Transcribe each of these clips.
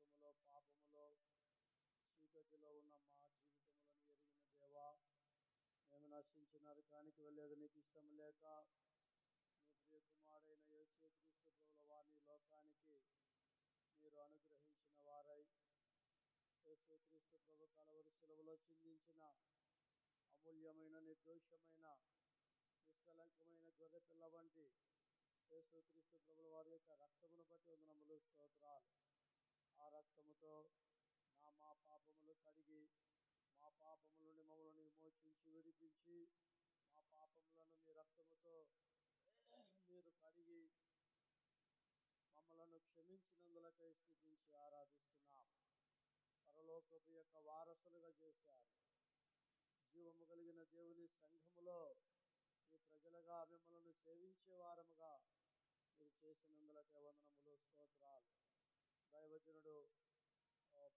దుఃఖములో పాపములో చీకటిలో ఉన్న మా జీవితములను ఎరిగిన దేవా, మేము నశించిన నరకానికి వెళ్ళేది నీకు ఇష్టం లేక మీ ప్రియ కుమారుడైన యేసుక్రీస్తు ప్రభుల వారిని లోకానికి మీరు అనుగ్రహించిన వారై, యేసుక్రీస్తు ప్రభు కలవరి శిలువలో చిందించిన అమూల్యమైన నిర్దోషమైన నిష్కలంకమైన గొర్రె పిల్ల వంటి యేసుక్రీస్తు ప్రభుల వారి యొక్క రక్తమును బట్టి వందనములు, స్తోత్రాలు. ఆ రక్తముతో మా పాపములు కడిగి మా పాపముల నుండి మమ్మల్ని విమోచించి విడిపించి మా పాపములను మీ రక్తముతో మీరు కడిగి మమ్మలను క్షమించినందులకై స్తుతించి ఆరాధిస్తున్నాం. పరలోకపు యొక్క వారసులుగా చేశారు. జీవము కలిగిన దేవుని సంఘములో మీ ప్రజలుగా మిమ్మల్ని సేవించే వారముగా మీరు చేసినందులకై వందనములు, స్తోత్రాలు. దైవజనుడు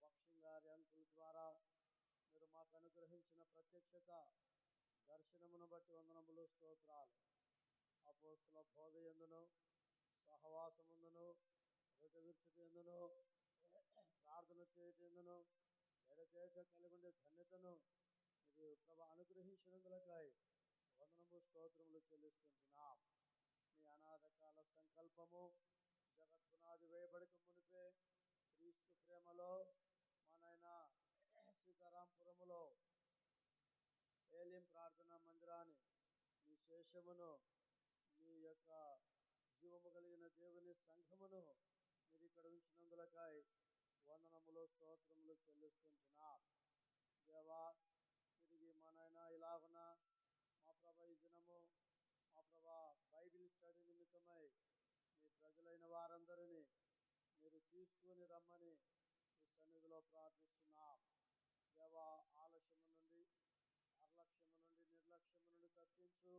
భక్సింగ్ గారి అంకుల్ ద్వారా మీరు మాకు అనుగ్రహించిన ప్రత్యక్షత దర్శనమును బట్టి వందనములు, స్తోత్రాలు. అపోస్తుల బోధ యందును సహవాసముందును రొట్టె విరుచుట యందును ప్రార్థన చేయట యందును ఎడతెగక కలిగి ఉండే ధన్యతను మీరు ప్రభు అనుగ్రహించినందులకై వందనము, స్తోత్రములు చెల్లిస్తుంటున్నాం. మీ అనాథకాల సంకల్పము జగత్పునాది వేయబడక మునిపే క్రీస్తు ప్రేమలో మనైన సీతారాంపురములో ఏలిం ప్రార్థనా మందిరాన్ని మీ శేషమును మీ యొక్క జీవము కలిగిన దేవుని సంఘమును మీరు ఇక్కడ ఉంచినందులకై వందనములు, స్తోత్రములు చెల్లిస్తుంటున్నాం. దేవా, తిరిగి మనైనా ఇలాగున మా ప్రభా ఈ దినము మా ప్రభా బైబిల్ స్టడీ నిమిత్తమై మీ ప్రజలైన వారందరినీ మీరు తీసుకొని రమ్మని మీ సన్నిధిలో ప్రార్థిస్తున్నాం. దేవా, ఆలస్యము నుండి నిర్లక్ష్యము నుండి తప్పించు.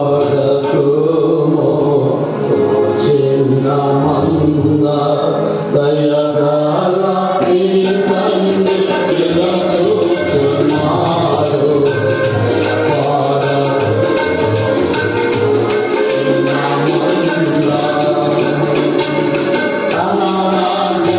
భయపడకుము చిన్న మంద దయగల నీ తండ్రి పిలుచుచున్నాడు. చిన్న మంద కనరాజ్య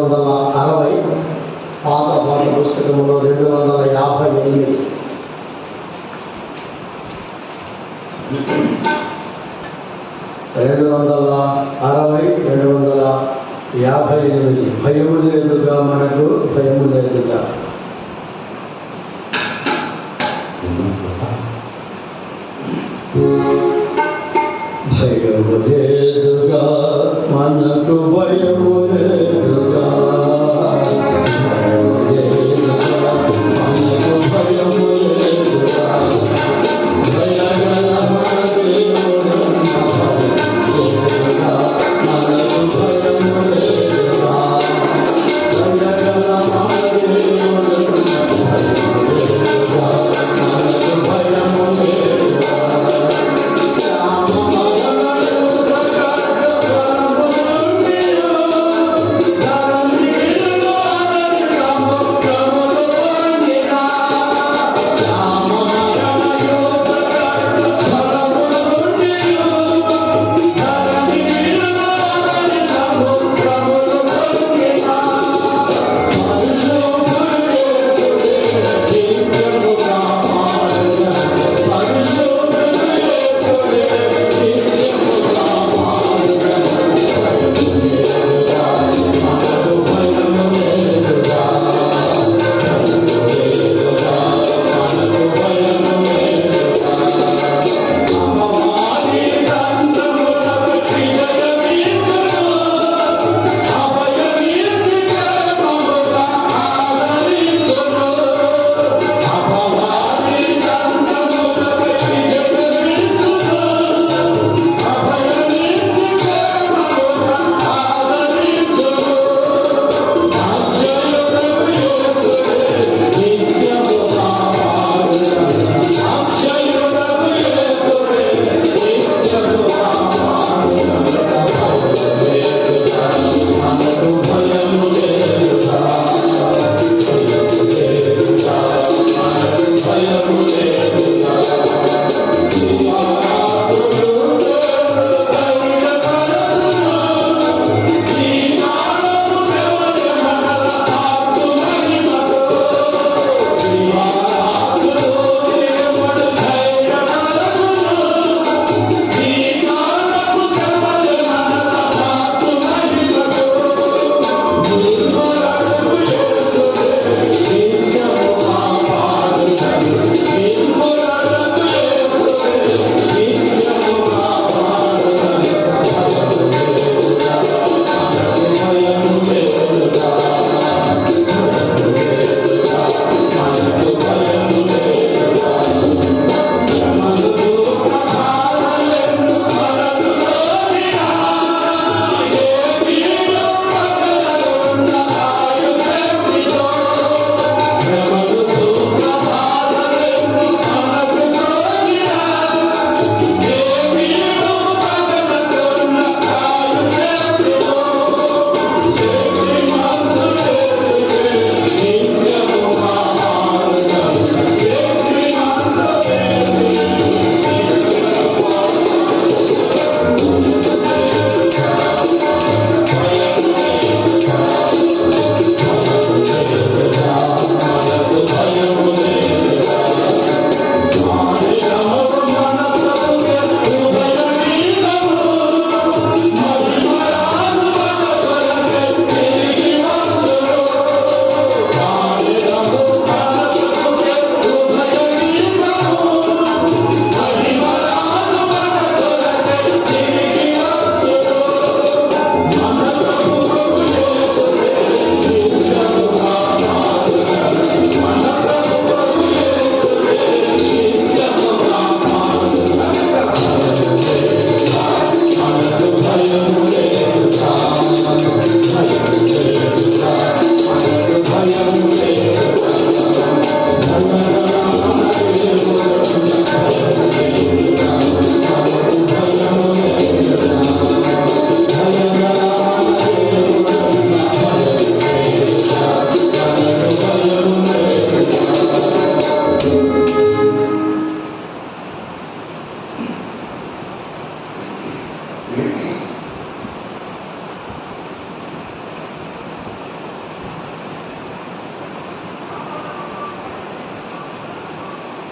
260, పాత పాఠ పుస్తకంలో 258. రెండు 258. భయము లేదుగా మనకు, భయము లేదుగా. భయము లేదుగా మనకు, భయము లేదుగా, భయము లేదుగా మనకు, భయము లేదుగా. భయగల మన దేవుడు, మనకు భయము లేదుగా. భయగల మన దేవుడు,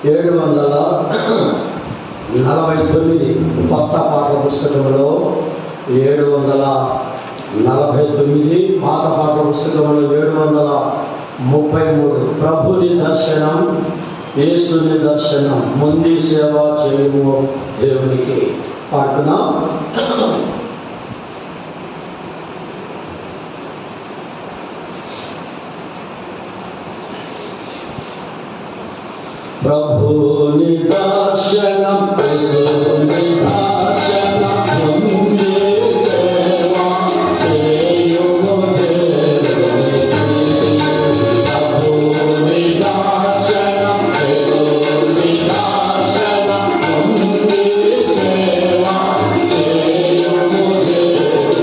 749 కొత్త పాఠ్య పుస్తకంలో 749, పాత పాఠ్య పుస్తకంలో 733. ప్రభుని దర్శనం, యేసుని దర్శనం, ముందు సేవ చేయము దేవునికి. పాడుతున్నాం. ప్రభుని దర్శనం, యేసుని దర్శనం, ముందు సేవ చేయము దేవునికి. ప్రభుని దర్శనం, యేసుని దర్శనం, ముందు సేవ చేయము దేవునికి.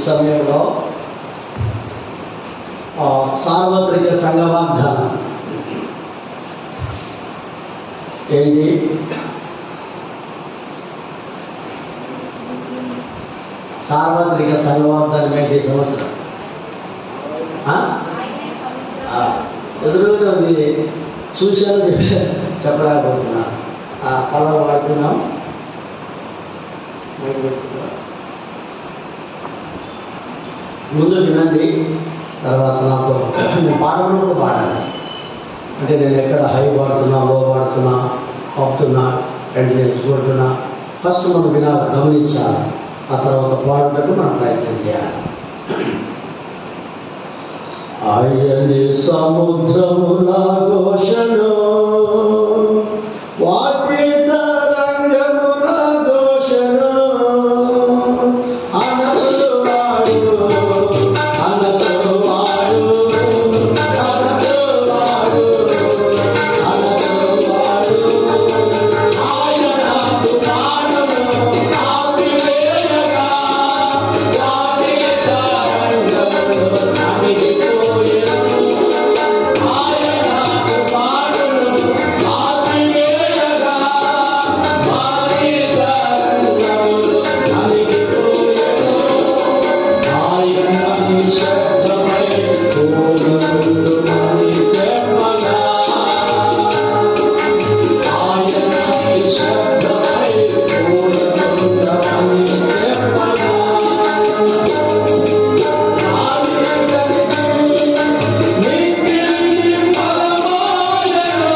సమయంలో సార్వత్రిక సంఘ వాగ్దానం ఏంటి? సార్వత్రిక సంఘ వాగ్దానం ఏంటి ఈ సంవత్సరం? ఎదురుగా ఉంది, చూశాను చెప్పలేకపోతున్నా. పొలం వాడుతున్నాం, ముందు వినండి, తర్వాత నాతో నేను పాడకుండా పాడాలి. అంటే నేను ఎక్కడ హై పాడుతున్నా, లో పాడుతున్నా, ఆపుతున్నా, అంటే నేను చూడుతున్నా, ఫస్ట్ మనం వినాలి, గమనించాలి. ఆ తర్వాత పాడుటకు మనం ప్రయత్నం చేయాలి. ఆయని సముద్రముల ఘోషను, వాటి తరంగముల ఘోషను, అనచువాడు అనచువాడు అనచువాడు అనచువాడు ఆయనకు పాడును ఆపివేయగా, వాటి తరంగములు నమిలిపోయెను. ఆయనకు పాడును ఆపివేయగా, వాటి తరంగములు నమిలిపోయెను. ఆయన నిశ్శబ్దమై పూర్ణుడు అని చెప్పగా, ఆయన నిశ్శబ్దమై పూర్ణుడు అని చెప్పగా, మిక్కిలి బలమాయెను,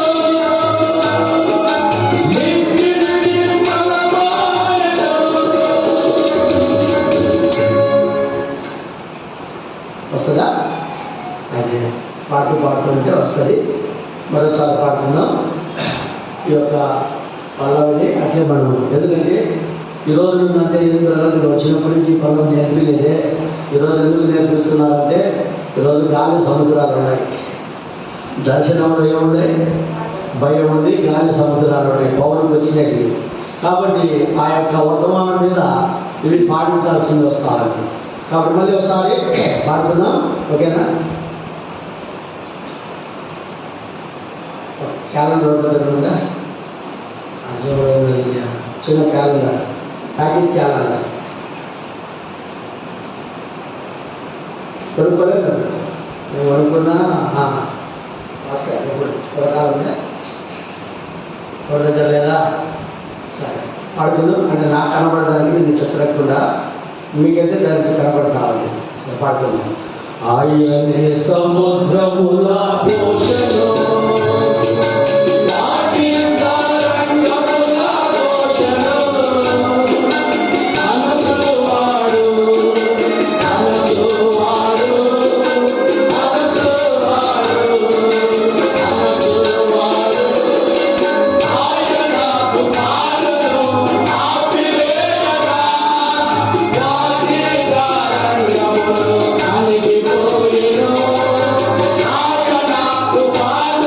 మిక్కిలి బలమాయెను. వస్తుందా? అదే పాడుతుంటే వస్తుంది. మరోసారి పాడుకుందాం ఈ యొక్క పల్లవిని. అట్లే మనం, ఎందుకంటే ఈరోజు నుండి మీరు వచ్చినప్పటి నుంచి ఈ పల్లవి నేర్పిలేదే. ఈరోజు ఎందుకు నేర్పిస్తున్నారంటే, ఈరోజు గాలి సముద్రాలు ఉన్నాయి, దర్శనంలో ఏమున్నాయి, భయం ఉంది, గాలి సముద్రాలు ఉన్నాయి, పౌరులు వచ్చినట్టు. కాబట్టి ఆ యొక్క వర్తమానం మీద ఇవి పాటించాల్సింది వస్తా ఉంది. కాబట్టి మళ్ళీ ఒకసారి పాడుకుందాం, ఓకేనా? క్యాలెండర్ దగ్గర ఉందా? అది చిన్న క్యాలెండర్, ప్యాకెట్ క్యాలెండర్ కొనుక్కోలేదు సార్. మేము అనుకున్నా ఎప్పుడు కొనకాలంటే ఎవరి దగ్గర లేదా? సరే పాడుకుందాం. అంటే నాకు కనబడడానికి నేను చెప్పకుండా మీకైతే దానికి కనబడతా ఉంది. సరే పాడుకుందాం. ఆయనే సముద్రముల ఘోషను, వాటి తరంగముల ఘోషను, అనచువాడు అనచువాడు అనచువాడు అనచువాడు, ఆయనకు పాడును ఆపివేయగా, వాటి తరంగములు నలిగిపోయెను. ఆయనకు పాడును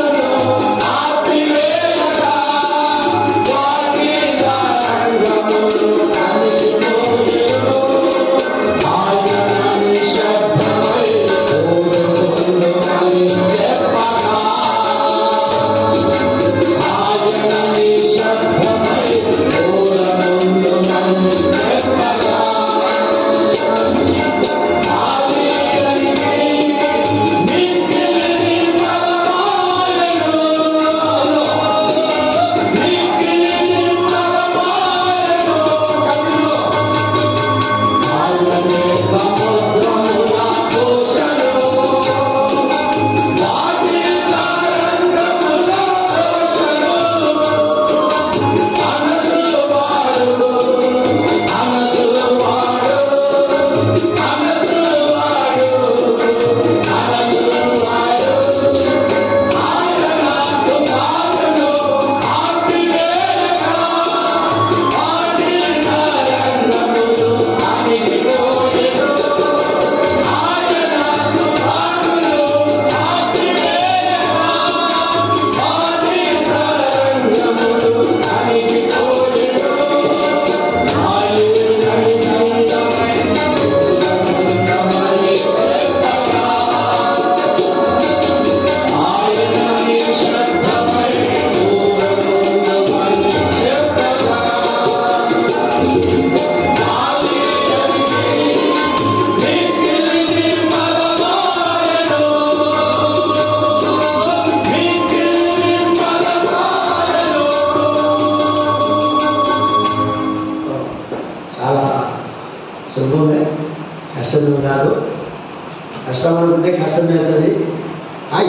మనకే కష్టమవుతుంది.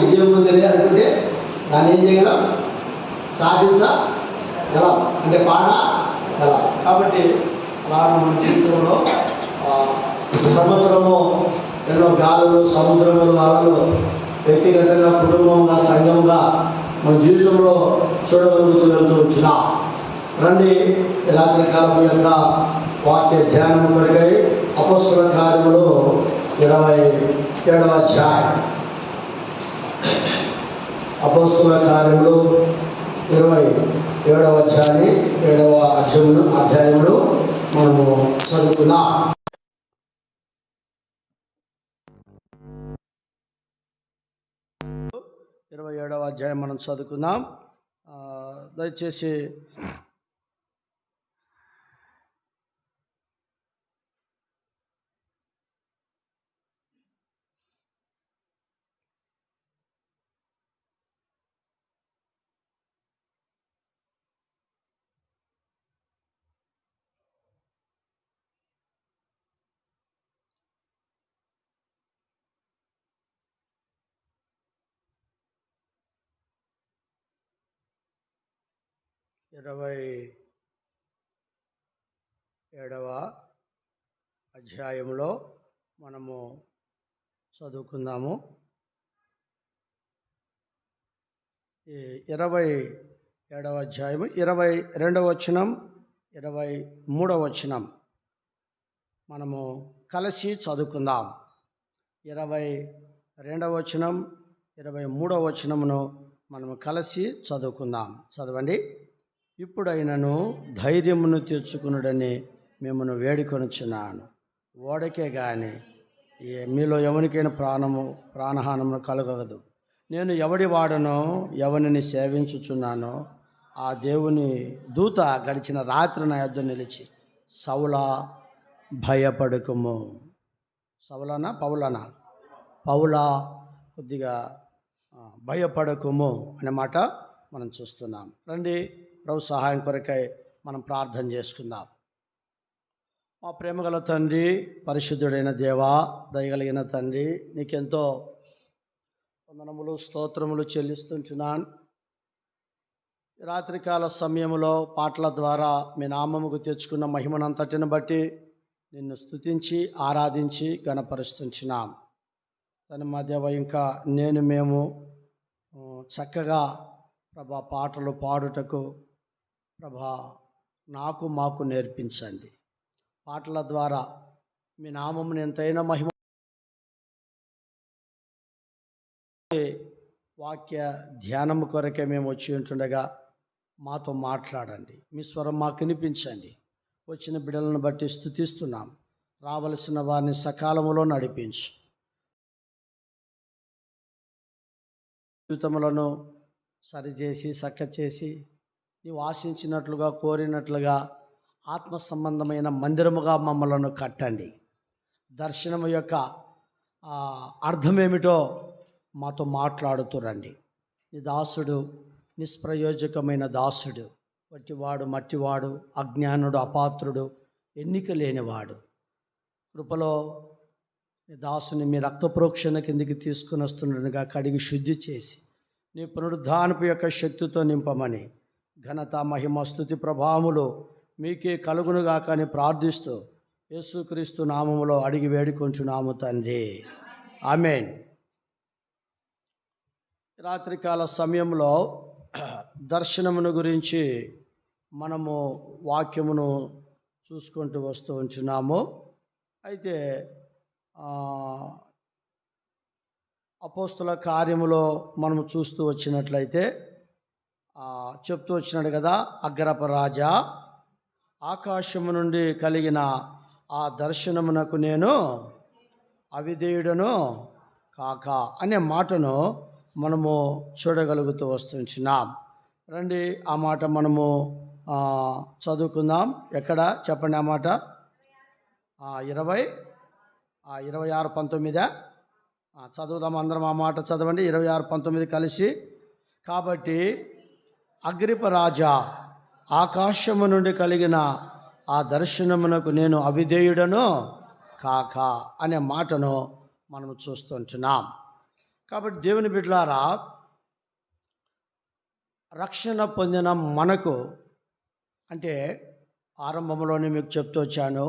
ఇదే ముందులే అనుకుంటే దాన్ని ఏం చేయగలం, సాధించగలం, అంటే పాడగలం. కాబట్టి అలా మన జీవితంలో సంవత్సరము ఎన్నో గాలులు, సముద్రములు, అలలు వ్యక్తిగతంగా, కుటుంబంగా, సంఘంగా మన జీవితంలో చూడగలుగుతూ వెళ్తూ వచ్చినా రండి. రాత్రికాలం యొక్క వాక్య ధ్యానం కొరకై అపొస్తలుల కార్యములు 27వ అధ్యాయం. అపొస్తలుల కార్యములు 27వ అధ్యాయాన్ని 7వ అధ్యాయంలో మనము చదువుకుందాం. 27వ అధ్యాయం మనం చదువుకుందాం. దయచేసి ఇరవై 27వ అధ్యాయంలో మనము చదువుకుందాము. ఈ 27వ అధ్యాయము 22వ వచనం, 23వ వచనం మనము కలిసి చదువుకుందాం. 22వ వచనం, 23వ వచనమును మనము కలిసి చదువుకుందాం. చదవండి. ఇప్పుడైనను ధైర్యమును తెచ్చుకునుడని మిమ్మల్ని వేడుకొనుచున్నాను. ఓడకే గాని మీలో ఎవరికైనా ప్రాణహానము కలగదు. నేను ఎవడి వాడనో, ఎవరిని సేవించుచున్నానో ఆ దేవుని దూత గడిచిన రాత్రి నా యొద్ద నిలిచి, సౌలా భయపడకుము. సౌలానా పౌలానా? పౌలా, కొద్దిగా భయపడకుము అనే మాట మనం చూస్తున్నాం. రండి, ప్రభు సహాయం కొరకై మనం ప్రార్థన చేసుకుందాం. మా ప్రేమగల తండ్రి, పరిశుద్ధుడైన దేవా, దయగలిగిన తండ్రి, నీకెంతో వందనములు, స్తోత్రములు చెల్లిస్తుంటున్నాను. రాత్రికాల సమయంలో పాటల ద్వారా మీ నామముకు తెచ్చుకున్న మహిమనంతటిని బట్టి నిన్ను స్తుతించి ఆరాధించి గణపరుస్తుంటున్నాం. దాని మధ్య ఇంకా మేము చక్కగా ప్రభా పాటలు పాడుటకు ప్రభా మాకు నేర్పించండి. పాటల ద్వారా మీ నామమును ఎంతైనా మహిమ, వాక్య ధ్యానము కొరకే మేము వచ్చి ఉంటుండగా మాతో మాట్లాడండి. మీ స్వరం మాకు వినిపించండి. వచ్చిన బిడ్డలను బట్టి స్తుతిస్తున్నాం. రావలసిన వారిని సకాలములో నడిపించు. జీవితములను సరిచేసి చక్కచేసి నీవు ఆశించినట్లుగా, కోరినట్లుగా ఆత్మ సంబంధమైన మందిరముగా మమ్మలను కట్టండి. దర్శనము యొక్క అర్థమేమిటో మాతో మాట్లాడుతురండి. నీ దాసుడు నిష్ప్రయోజకమైన దాసుడు, వట్టివాడు, మట్టివాడు, అజ్ఞానుడు, అపాత్రుడు, ఎన్నిక లేనివాడు. కృపలో నీ దాసుని మీ రక్త ప్రోక్షణ కిందికి తీసుకుని వస్తుండగా కడిగి శుద్ధి చేసి నీ పునరుద్ధానపు యొక్క శక్తితో నింపమని, ఘనత, మహిమ, స్తుతి, ప్రభావములు మీకే కలుగునుగా కానీ ప్రార్థిస్తూ యేసుక్రీస్తు నామములో అడిగి వేడుకొంచున్నాము తండ్రి, ఆమేన్. రాత్రికాల సమయంలో దర్శనమును గురించి మనము వాక్యమును చూసుకుంటూ వస్తూ ఉంటున్నాము. అయితే అపోస్తుల కార్యములో మనము చూస్తూ వచ్చినట్లయితే చెప్తూ వచ్చినాడు కదా, అగ్రప రాజా, ఆకాశము నుండి కలిగిన ఆ దర్శనమునకు నేను అవిధేయుడను కాక అనే మాటను మనము చూడగలుగుతూ వస్తున్నాం. రండి, ఆ మాట మనము చదువుకుందాం. ఎక్కడ చెప్పండి ఆ మాట? 26:19 చదువుదాం అందరం. ఆ మాట చదవండి. 26:19 కలిసి. కాబట్టి అగ్రిప రాజా, ఆకాశము నుండి కలిగిన ఆ దర్శనమునకు నేను అవిధేయుడను కాక అనే మాటను మనము చూస్తుంటున్నాం. కాబట్టి దేవుని బిడ్డలారా, రక్షణ పొందిన మనకు అంటే ఆరంభంలోనే మీకు చెప్తూ వచ్చాను,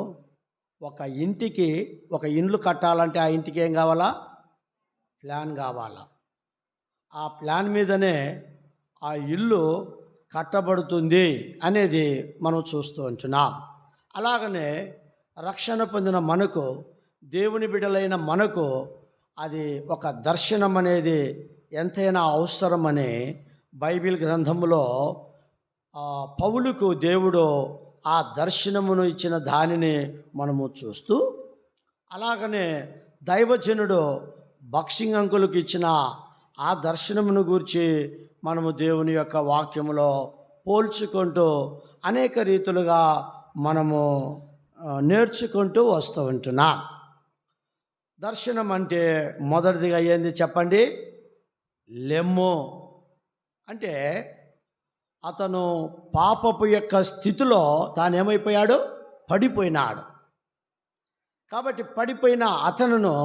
ఒక ఇల్లు కట్టాలంటే ఆ ఇంటికి ఏం కావాలా? ప్లాన్ కావాలా. ఆ ప్లాన్ మీదనే ఆ ఇల్లు కట్టబడుతుంది అనేది మనం చూస్తూ ఉంటున్నాం. అలాగనే రక్షణ పొందిన మనకు, దేవుని బిడ్డలైన మనకు అది ఒక దర్శనం అనేది ఎంతైనా అవసరమని బైబిల్ గ్రంథములో పౌలుకు దేవుడు ఆ దర్శనమును ఇచ్చిన దానిని మనము చూస్తూ, అలాగనే దైవజనుడు బక్సింగ్ అంకులకు ఇచ్చిన ఆ దర్శనమును గూర్చి మనము దేవుని యొక్క వాక్యములో పోల్చుకుంటూ అనేక రీతులుగా మనము నేర్చుకుంటూ వస్తూ ఉంటున్నాం. దర్శనం అంటే మొదటిదిగా ఏంది చెప్పండి? లెమ్ము. అంటే అతను పాపపు యొక్క స్థితిలో తానేమైపోయాడు? పడిపోయినాడు. కాబట్టి పడిపోయిన అతనును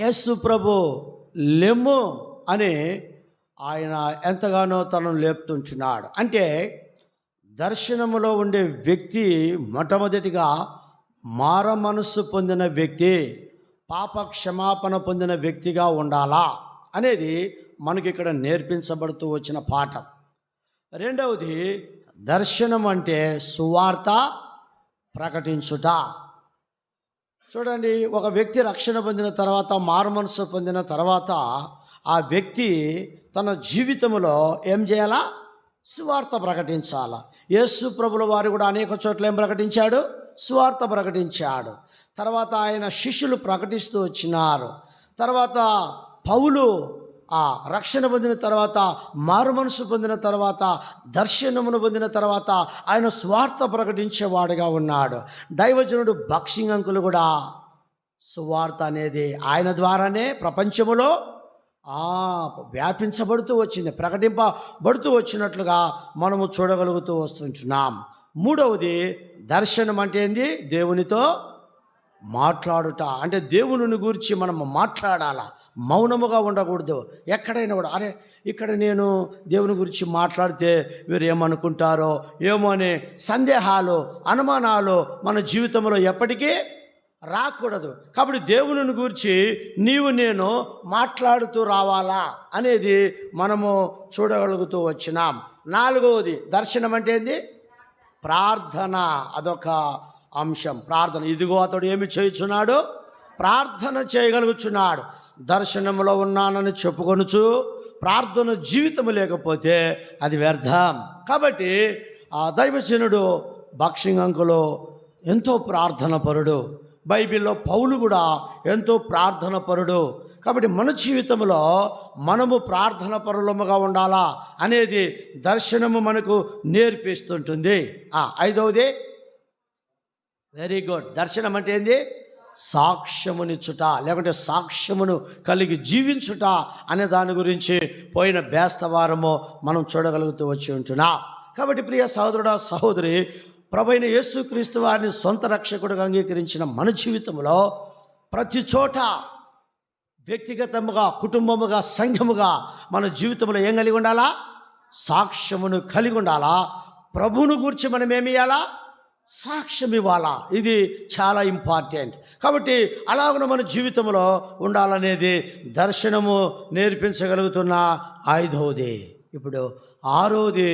యేసు ప్రభు లెమ్ము అని ఆయన ఎంతగానో తనను లేపుతుంటున్నాడు. అంటే దర్శనములో ఉండే వ్యక్తి మొట్టమొదటిగా మార మనస్సు పొందిన వ్యక్తి, పాప క్షమాపణ పొందిన వ్యక్తిగా ఉండాలా అనేది మనకి ఇక్కడ నేర్పించబడుతూ వచ్చిన పాఠం. రెండవది, దర్శనం అంటే సువార్త ప్రకటించుట. చూడండి, ఒక వ్యక్తి రక్షణ పొందిన తర్వాత, మారు మనసు పొందిన తర్వాత ఆ వ్యక్తి తన జీవితంలో ఏం చేయాలా? సువార్త ప్రకటించాలా. యేసు ప్రభుల వారు కూడా అనేక చోట్ల ఏం ప్రకటించాడు? సువార్త ప్రకటించాడు. తర్వాత ఆయన శిష్యులు ప్రకటిస్తూ వచ్చినారు. తర్వాత పౌలు రక్షణ పొందిన తర్వాత, మారు మనసు పొందిన తర్వాత, దర్శనమును పొందిన తర్వాత ఆయన స్వార్థ ప్రకటించేవాడుగా ఉన్నాడు. దైవజనుడు బక్సింగ్ అంకులు కూడా సువార్త అనేది ఆయన ద్వారానే ప్రపంచములో వ్యాపించబడుతూ వచ్చింది, ప్రకటింపబడుతూ వచ్చినట్లుగా మనము చూడగలుగుతూ వస్తుంటున్నాం. మూడవది, దర్శనం అంటే ఏంది? దేవునితో మాట్లాడుట. అంటే దేవుని గురించి మనం మాట్లాడాలా, మౌనముగా ఉండకూడదు. ఎక్కడైనా కూడా ఇక్కడ నేను దేవుని గురించి మాట్లాడితే వీరు ఏమనుకుంటారో ఏమో అనే సందేహాలు, అనుమానాలు మన జీవితంలో ఎప్పటికీ రాకూడదు. కాబట్టి దేవుని గురించి నీవు నేను మాట్లాడుతూ రావాలా అనేది మనము చూడగలుగుతూ వచ్చినాం. నాలుగవది, దర్శనం అంటే ఏంది? ప్రార్థన. అదొక అంశం. ప్రార్థన. ఇదిగో అతడు ఏమి చేయుచున్నాడు? ప్రార్థన చేయగలుగుచున్నాడు. దర్శనంలో ఉన్నానని చెప్పుకొనుచు ప్రార్థన జీవితం లేకపోతే అది వ్యర్థం. కాబట్టి దైవజనుడు బక్సింగ్ అంకులు ఎంతో ప్రార్థన పరుడు. బైబిల్లో పౌలు కూడా ఎంతో ప్రార్థన పరుడు. కాబట్టి మన జీవితంలో మనము ప్రార్థన పరులముగా ఉండాలా అనేది దర్శనము మనకు నేర్పిస్తుంటుంది. ఐదవది, వెరీ గుడ్, దర్శనం అంటే ఏంది? సాక్ష్యమునిచ్చుట, లేకుంటే సాక్ష్యమును కలిగి జీవించుట అనే దాని గురించి పోయిన బేస్తవారము మనం చూడగలుగుతూ వచ్చి ఉంటున్నాం. కాబట్టి ప్రియ సహోదరుడా, సహోదరి, ప్రభువైన యేసుక్రీస్తు వారిని సొంత రక్షకుడిగా అంగీకరించిన మన జీవితంలో ప్రతి చోట వ్యక్తిగతముగా, కుటుంబముగా, సంఘముగా మన జీవితంలో ఏం కలిగి ఉండాలా? సాక్ష్యమును కలిగి ఉండాలా. ప్రభువును గురించి మనం ఏమి ఇవ్వాలా? సాక్ష్యం ఇవ్వాలా. ఇది చాలా ఇంపార్టెంట్. కాబట్టి అలాగనే మన జీవితంలో ఉండాలనేది దర్శనము నేర్పించగలుగుతున్న ఐదవది. ఇప్పుడు ఆరోది,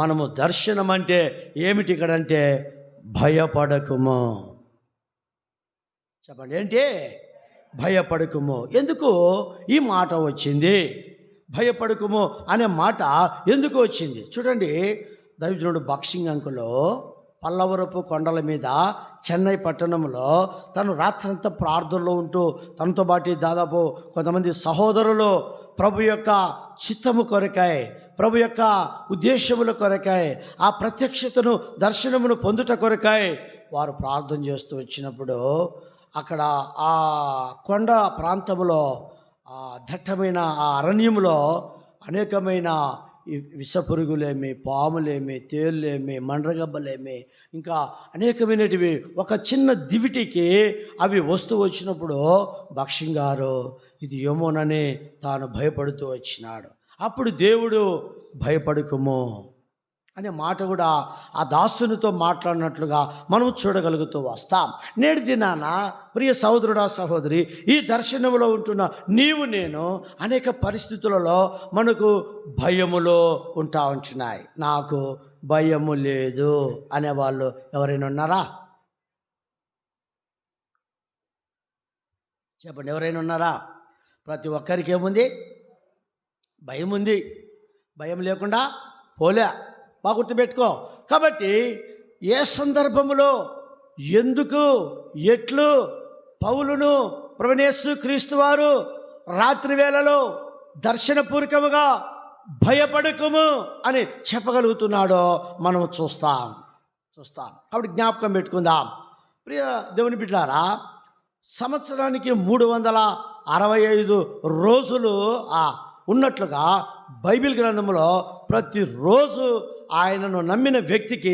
మనము దర్శనం అంటే ఏమిటి ఇక్కడంటే భయపడకుము. చెప్పండి, ఏంటి? భయపడకుము. ఎందుకు ఈ మాట వచ్చింది? భయపడకుము అనే మాట ఎందుకు వచ్చింది? చూడండి, దైవజనుడు బక్సింగ్ అంకులు పల్లవరపు కొండల మీద చెన్నై పట్టణంలో తను రాత్రంతా ప్రార్థనలో ఉంటూ తనతో పాటు దాదాపు కొంతమంది సహోదరులు ప్రభు యొక్క చిత్తము కొరకై, ప్రభు యొక్క ఉద్దేశముల కొరకై, ఆ ప్రత్యక్షతను, దర్శనమును పొందుట కొరకై వారు ప్రార్థన చేస్తూ వచ్చినప్పుడు అక్కడ ఆ కొండ ప్రాంతంలో, దట్టమైన ఆ అరణ్యంలో అనేకమైన ఈ విషపురుగులేమి, పాములేమి, తేళ్ళేమి, మండ్రగబ్బలేమి, ఇంకా అనేకమైనటివి ఒక చిన్న దివిటికి అవి వచ్చినప్పుడు భక్షింగారు ఇది ఏమోనని తాను భయపడుతూ వచ్చినాడు. అప్పుడు దేవుడు భయపడకుము అనే మాట కూడా ఆ దాసునితో మాట్లాడినట్లుగా మనం చూడగలుగుతూ వస్తాం. నేటి దినాన ప్రియ సహోదరుడా, సహోదరి, ఈ దర్శనంలో ఉంటున్న నీవు నేను అనేక పరిస్థితులలో మనకు భయములో ఉంటా ఉంటున్నాయి. నాకు భయము లేదు అనేవాళ్ళు ఎవరైనా ఉన్నారా? చెప్పండి, ఎవరైనా ఉన్నారా? ప్రతి ఒక్కరికి ఏముంది? భయం ఉంది. భయం లేకుండా పోలే. బాగా గుర్తుపెట్టుకో. కాబట్టి ఏ సందర్భములో, ఎందుకు, ఎట్లు పౌలును ప్రభువైన యేసు క్రీస్తు వారు రాత్రి వేళలో దర్శనపూర్వకముగా భయపడకుము అని చెప్పగలుగుతున్నాడో మనం చూస్తాం. కాబట్టి జ్ఞాపకం పెట్టుకుందాం. ప్రియ దేవుని బిడ్డలారా, సంవత్సరానికి 365 రోజులు ఉన్నట్లుగా బైబిల్ గ్రంథంలో ప్రతిరోజు ఆయనను నమ్మిన వ్యక్తికి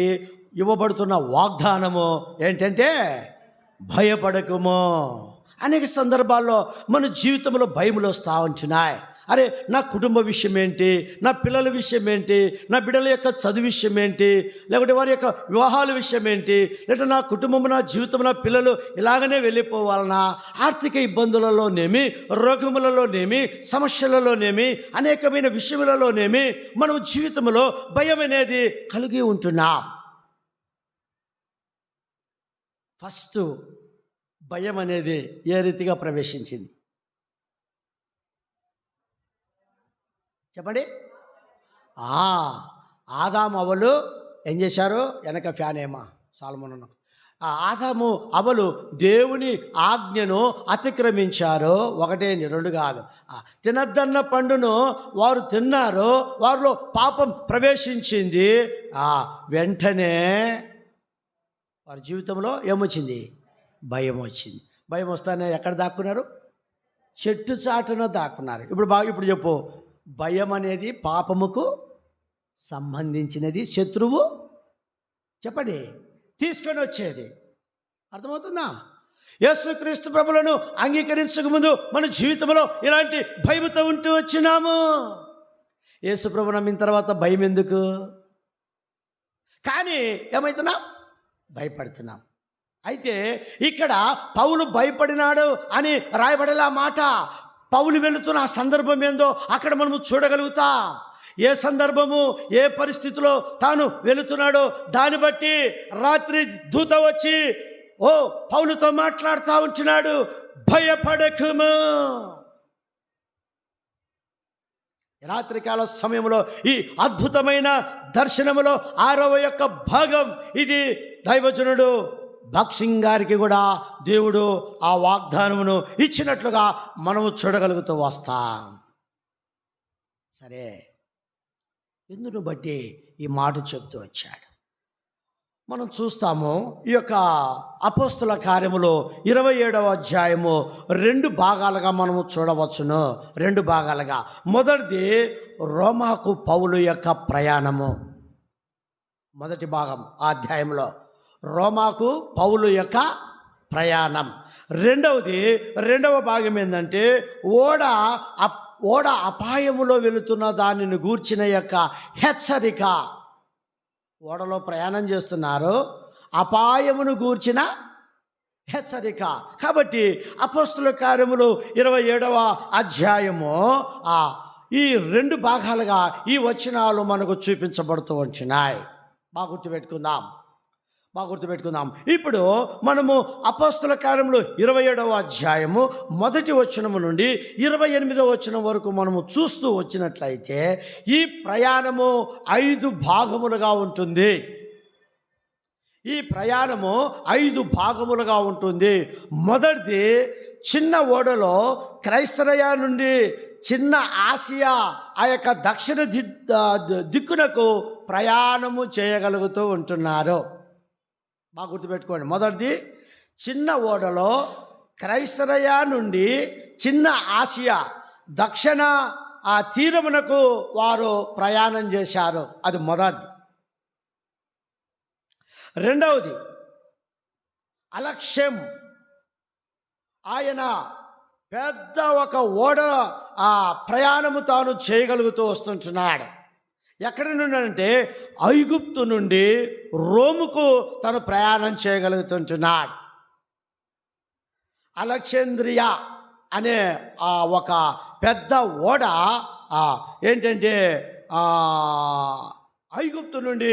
ఇవ్వబడుతున్న వాగ్దానము ఏంటంటే భయపడకుము. అనేక సందర్భాల్లో మన జీవితంలో భయములు వస్తూ ఉంటున్నాయి. అరే, నా కుటుంబ విషయం ఏంటి, నా పిల్లల విషయం ఏంటి, నా బిడ్డల యొక్క చదువు విషయం ఏంటి, లేకుంటే వారి యొక్క వివాహాల విషయం ఏంటి, లేకపోతే నా కుటుంబం, నా జీవితం, నా పిల్లలు ఇలాగనే వెళ్ళిపోవాలన్నా, ఆర్థిక ఇబ్బందులలోనేమి, రోగములలోనేమి, సమస్యలలోనేమి, అనేకమైన విషయములలోనేమి మనం జీవితంలో భయం అనేది కలిగి ఉంటున్నాం. ఫస్ట్ భయం అనేది ఏ రీతిగా ప్రవేశించింది చెప్పండి? ఆదాము అవ్వలు ఏం చేశారు? వెనక ఫ్యాన్ ఏమా సాల్మోను. ఆదాము అవ్వలు దేవుని ఆజ్ఞను అతిక్రమించారు. 1, 2 కాదు. తినద్దన్న పండును వారు తిన్నారు, వారిలో పాపం ప్రవేశించింది. వెంటనే వారి జీవితంలో ఏమొచ్చింది? భయం వచ్చింది. భయం వస్తానే ఎక్కడ దాక్కున్నారు? చెట్టు చాటున దాక్కున్నారు. ఇప్పుడు చెప్పు, భయం అనేది పాపముకు సంబంధించినది. శత్రువు చెప్పండి తీసుకొని వచ్చేది. అర్థమవుతుందా? యేసుక్రీస్తు ప్రభువులను అంగీకరించక ముందు మన జీవితంలో ఇలాంటి భయముతో ఉంటూ వచ్చినాము. యేసు ప్రభు నమ్మిన తర్వాత భయం ఎందుకు? కానీ ఏమవుతున్నాం? భయపడుతున్నాం. అయితే ఇక్కడ పౌలు భయపడినాడు అని రాయబడేలా మాట. పౌలు వెళుతున్న ఆ సందర్భం ఏందో అక్కడ మనము చూడగలుగుతాం. ఏ సందర్భము, ఏ పరిస్థితిలో తాను వెళుతున్నాడో దాన్ని బట్టి రాత్రి దూత వచ్చి పౌలుతో మాట్లాడుతూ ఉంటున్నాడు, భయపడకుము. రాత్రికాల సమయంలో ఈ అద్భుతమైన దర్శనములో 6వ భాగం ఇది. దైవజనుడు భక్సింగ్ గారికి కూడా దేవుడు ఆ వాగ్దానమును ఇచ్చినట్లుగా మనము చూడగలుగుతూ వస్తాం. సరే, ఎందును బట్టి ఈ మాట చెప్తూ వచ్చాడు. మనం చూస్తాము ఈ యొక్క అపోస్తుల కార్యములో 27వ అధ్యాయము 2 భాగాలుగా మనము చూడవచ్చును. 2 భాగాలుగా. మొదటిది రోమాకు పౌలు యొక్క ప్రయాణము. మొదటి భాగం ఆ అధ్యాయంలో రోమాకు పౌలు యొక్క ప్రయాణం. రెండవ భాగం ఏంటంటే ఓడ అపాయములో వెళుతున్న దానిని గూర్చిన యొక్క హెచ్చరిక. ఓడలో ప్రయాణం చేస్తున్నారు, అపాయమును గూర్చిన హెచ్చరిక. కాబట్టి అపోస్తుల కార్యములు 27వ అధ్యాయము ఈ 2 భాగాలుగా ఈ వచనాలు మనకు చూపించబడుతూ వచ్చినాయి. బాగా గుర్తుపెట్టుకుందాం. ఇప్పుడు మనము అపోస్తుల కార్యములు 27వ అధ్యాయము 1వ వచనము నుండి 28వ వచనం వరకు మనము చూస్తూ వచ్చినట్లయితే ఈ ప్రయాణము 5 భాగములుగా ఉంటుంది. ఈ ప్రయాణము 5 భాగములుగా ఉంటుంది. మొదటిది, చిన్న ఓడలో క్రైస్తరయ నుండి చిన్న ఆసియా ఆ యొక్క దక్షిణ దిక్కునకు ప్రయాణము చేయగలుగుతూ ఉంటున్నారు. బాగా గుర్తుపెట్టుకోండి. మొదటిది, చిన్న ఓడలో క్రైస్తరయ నుండి చిన్న ఆసియా దక్షిణ ఆ తీరమునకు వారు ప్రయాణం చేశారు. అది మొదటిది. రెండవది అలక్ష్యం. ఆయన పెద్ద ఒక ఓడ ఆ ప్రయాణము తాను చేయగలుగుతూ వస్తుంటున్నాడు. ఎక్కడి నుండి అంటే ఐగుప్తు నుండి రోముకు తను ప్రయాణం చేయగలుగుతుంటున్నాడు. అలెగ్జాంద్రియా అనే ఒక పెద్ద ఓడ ఏంటంటే ఐగుప్తు నుండి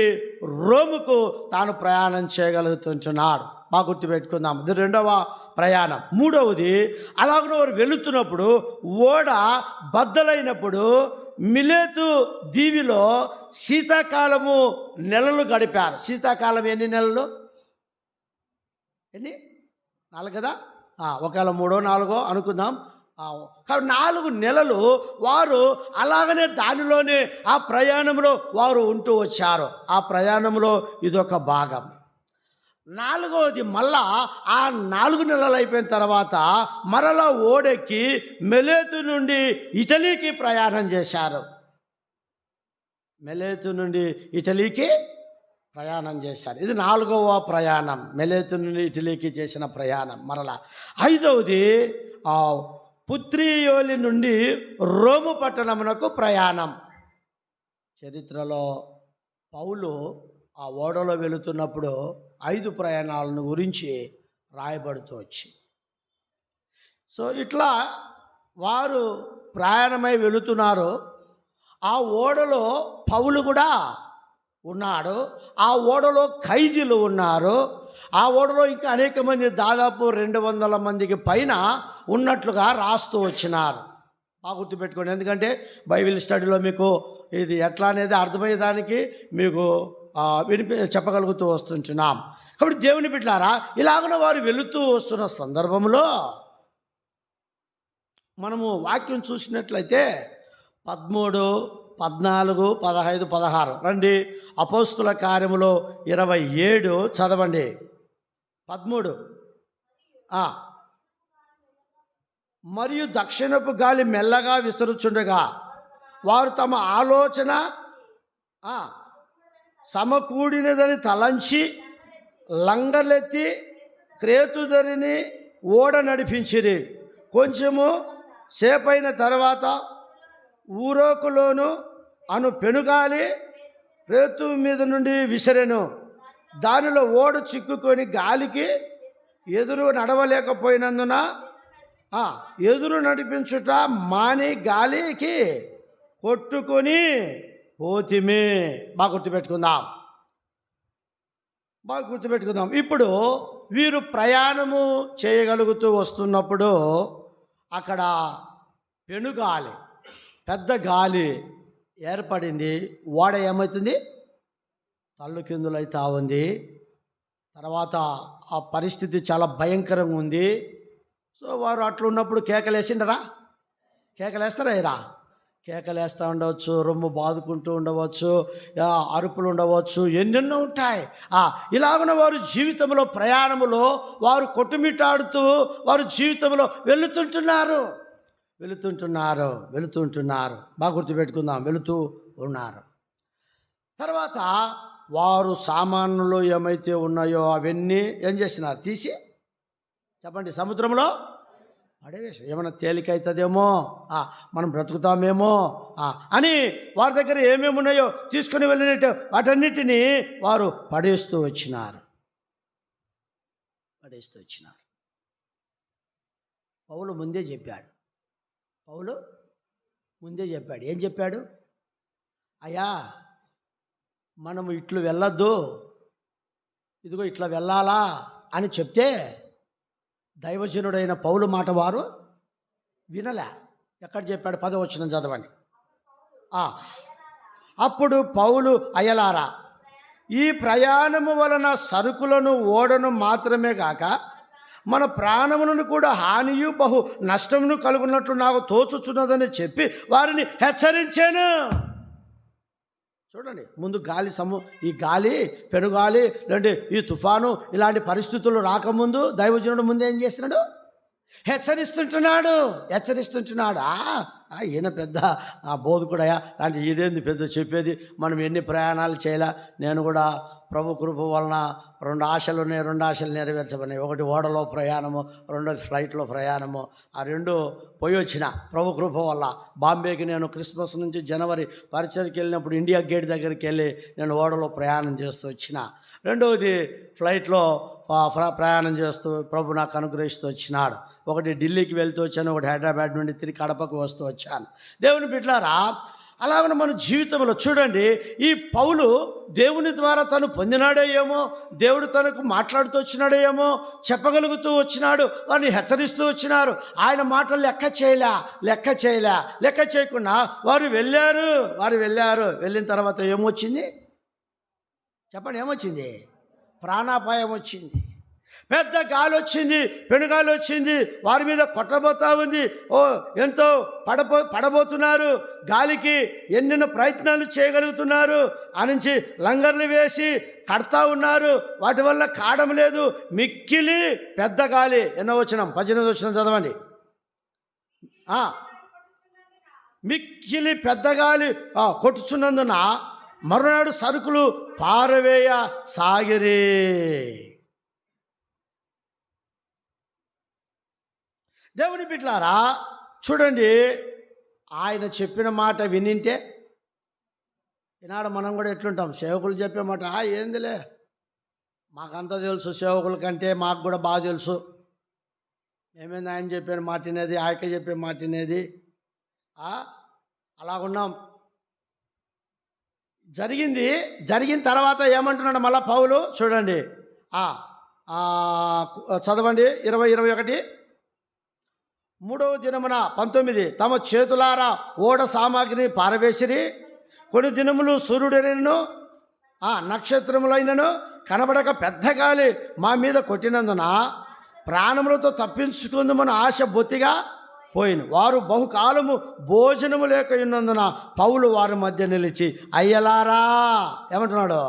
రోముకు తాను ప్రయాణం చేయగలుగుతుంటున్నాడు. బాగా గుర్తుపెట్టుకుందాం. ఇది రెండవ ప్రయాణం. మూడవది, అలాగనే వారు వెళుతున్నప్పుడు ఓడ బద్దలైనప్పుడు మిలేతు దీవిలో శీతాకాలము నెలలు గడిపారు. శీతాకాలం ఎన్ని నెలలు? ఎన్ని? 4 కదా, ఒకవేళ 3 4 అనుకుందాం. కాబట్టి 4 నెలలు వారు అలాగనే దానిలోనే ఆ ప్రయాణంలో వారు ఉంటూ వచ్చారు. ఆ ప్రయాణంలో ఇదొక భాగం. 4వది, మళ్ళా ఆ 4 నెలలు అయిపోయిన తర్వాత మరలా ఓడెక్కి మిలేతు నుండి ఇటలీకి ప్రయాణం చేశారు. మిలేతు నుండి ఇటలీకి ప్రయాణం చేశారు. ఇది 4వ ప్రయాణం, మిలేతు నుండి ఇటలీకి చేసిన ప్రయాణం. మరలా 5వది పుత్రియోలి నుండి రోము పట్టణమునకు ప్రయాణం. చరిత్రలో పౌలు ఆ ఓడలో వెళుతున్నప్పుడు 5 ప్రయాణాలను గురించి రాయబడుతూ వచ్చి, సో ఇట్లా వారు ప్రయాణమై వెళుతున్నారు. ఆ ఓడలో పౌలు కూడా ఉన్నాడు. ఆ ఓడలో ఖైదీలు ఉన్నారు. ఆ ఓడలో ఇంకా అనేక మంది, దాదాపు 200 మందికి పైన ఉన్నట్లుగా రాస్తూ వచ్చినారు. బాగా గుర్తుపెట్టుకోండి. ఎందుకంటే బైబిల్ స్టడీలో మీకు ఇది ఎట్లా అనేది అర్థమయ్యేదానికి మీకు చెప్పగలుగుతూ వస్తుంటున్నాం. కాబట్టి దేవుని బిడ్డలారా, ఇలాగన వారు వెళుతూ వస్తున్న సందర్భంలో మనము వాక్యం చూసినట్లయితే 13, 14, 15, 16 రండి. అపోస్తుల కార్యములో 27 చదవండి. 13 మరియు దక్షిణపు గాలి మెల్లగా విసురుచుండగా వారు తమ ఆలోచన సమకూడినదని తలంచి లంగర్లెత్తి క్రేతుదరిని ఓడ నడిపించిరి. కొంచెము సేపైన తర్వాత ఊరోకులోను అను పెనుగాలి రేతు మీద నుండి విసిరెను. దానిలో ఓడ చిక్కుకొని గాలికి ఎదురు నడవలేకపోయినందున ఎదురు నడిపించుట మాని గాలికి కొట్టుకొని పోతిమే. బాగా గుర్తుపెట్టుకుందాం. ఇప్పుడు వీరు ప్రయాణము చేయగలుగుతూ వస్తున్నప్పుడు అక్కడ పెనుగాలి, పెద్ద గాలి ఏర్పడింది. ఓడ ఏమవుతుంది? తల్లుకిందులైతా ఉంది. తర్వాత ఆ పరిస్థితి చాలా భయంకరంగా ఉంది. సో వారు అట్లా ఉన్నప్పుడు కేకలేసిండరా? కేకలేస్తారా? కేకలేస్తూ ఉండవచ్చు, రొమ్ము బాదుకుంటూ ఉండవచ్చు, అరుపులు ఉండవచ్చు, ఎన్నెన్నో ఉంటాయి. ఇలాగున వారు జీవితంలో ప్రయాణములో వారు కొట్టుమిట్టాడుతూ వారు జీవితంలో వెళుతుంటున్నారు. బాగా గుర్తుపెట్టుకుందాం. వెళుతూ ఉన్నారు. తర్వాత వారు సామాన్లు ఏమైతే ఉన్నాయో అవన్నీ ఏం చేసినారు? తీసి చెప్పండి, సముద్రంలో పడవేసి. ఏమైనా తేలికైతుందేమో, మనం బ్రతుకుతామేమో అని వారి దగ్గర ఏమేమి ఉన్నాయో తీసుకుని వెళ్ళినట్టు వాటన్నిటినీ వారు పడేస్తూ వచ్చినారు. పౌలు ముందే చెప్పాడు. ఏం చెప్పాడు? అయ్యా, మనము ఇట్లు వెళ్ళొద్దు, ఇదిగో ఇట్లా వెళ్ళాలా అని చెప్తే దైవజనుడైన పౌలు మాట వారు వినలే. ఎక్కడ చెప్పాడు? 10వ వచనం చదవండి. అప్పుడు పౌలు, అయ్యలారా, ఈ ప్రయాణము వలన సరుకులను ఓడను మాత్రమే కాక మన ప్రాణములను కూడా హానియు బహు నష్టమును కలుగున్నట్లు నాకు తోచుచున్నదని చెప్పి వారిని హెచ్చరించాను. చూడండి, ముందు ఈ గాలి, పెనుగాలి, లేదంటే ఈ తుఫాను, ఇలాంటి పరిస్థితులు రాకముందు దైవజనుడు ముందు ఏం చేస్తున్నాడు? హెచ్చరిస్తుంటున్నాడు. ఈయన పెద్ద బోధకుడయా అంటే ఈడేంది పెద్ద చెప్పేది, మనం ఎన్ని ప్రయాణాలు చేయాలా. నేను కూడా ప్రభు కృప వలన 2 ఆశలు ఉన్నాయి, 2 ఆశలు నెరవేర్చబడినాయి. ఒకటి ఓడలో ప్రయాణము, రెండోది ఫ్లైట్లో ప్రయాణము. ఆ 2 పోయి వచ్చిన ప్రభు కృప వల్ల. బాంబేకి నేను క్రిస్మస్ నుంచి జనవరి పరిచయకి వెళ్ళినప్పుడు ఇండియా గేట్ దగ్గరికి వెళ్ళి నేను ఓడలో ప్రయాణం చేస్తూ వచ్చిన. రెండవది ఫ్లైట్లో ప్రయాణం చేస్తూ ప్రభు నాకు అనుగ్రహిస్తూ వచ్చినాడు. ఒకటి ఢిల్లీకి వెళ్తూ వచ్చాను, ఒకటి హైదరాబాద్ నుండి తిరిగి కడపకు వస్తూ వచ్చాను. దేవుని బిడ్డలారా, అలాగనే మన జీవితంలో చూడండి, ఈ పౌలు దేవుని ద్వారా తను పొందినాడో ఏమో, దేవుడు తనకు మాట్లాడుతూ వచ్చినాడో ఏమో, చెప్పగలుగుతూ వచ్చినాడు, వారిని హెచ్చరిస్తూ వచ్చినారు. ఆయన మాటలు లెక్క చేయకుండా వారు వెళ్ళారు. వెళ్ళిన తర్వాత ఏమొచ్చింది చెప్పండి, ఏమొచ్చింది? ప్రాణాపాయం వచ్చింది. పెద్ద గాలి వచ్చింది, పెనుగాలి వచ్చింది, వారి మీద కొట్టబోతా ఉంది. ఎంతో పడబోతున్నారు. గాలికి ఎన్నెన్నో ప్రయత్నాలు చేయగలుగుతున్నారు. ఆ నుంచి లంగర్లు వేసి కడతా ఉన్నారు, వాటి వల్ల కాడం లేదు. మిక్కిలి పెద్ద గాలి. ఎన్నో వచనం? 18వ వచనం చదవండి. మిక్కిలి పెద్ద గాలి కొట్టుచున్నందున మరునాడు సరుకులు పారవేయ సాగిరి. దేవుని బిడ్డలారా, చూడండి, ఆయన చెప్పిన మాట వినింటే ఈనాడు మనం కూడా ఎట్లుంటాం? సేవకులు చెప్పే మాట ఏందిలే, మాకంతా తెలుసు, సేవకుల కంటే మాకు కూడా బాగా తెలుసు, మేమేంది ఆయన చెప్పిన మాట వినేది, ఆయక చెప్పే మాట వినేది, అలాగున్నాం. జరిగిన తర్వాత ఏమంటున్నాడు మళ్ళా పౌలు? చూడండి, చదవండి 20-21. 3వ దినమున 19, తమ చేతులారా ఓడ సామాగ్రిని పారవేసిరి. కొన్ని దినములు సూర్యుడైనను నక్షత్రములైనను కనబడక పెద్ద గాలి మా మీద కొట్టినందున ప్రాణములతో తప్పించుకుందామని ఆశ బొత్తిగా పోయిను. వారు బహుకాలము భోజనము లేక ఉన్నందున పౌలు వారి మధ్య నిలిచి, అయ్యలారా, ఏమంటున్నాడు?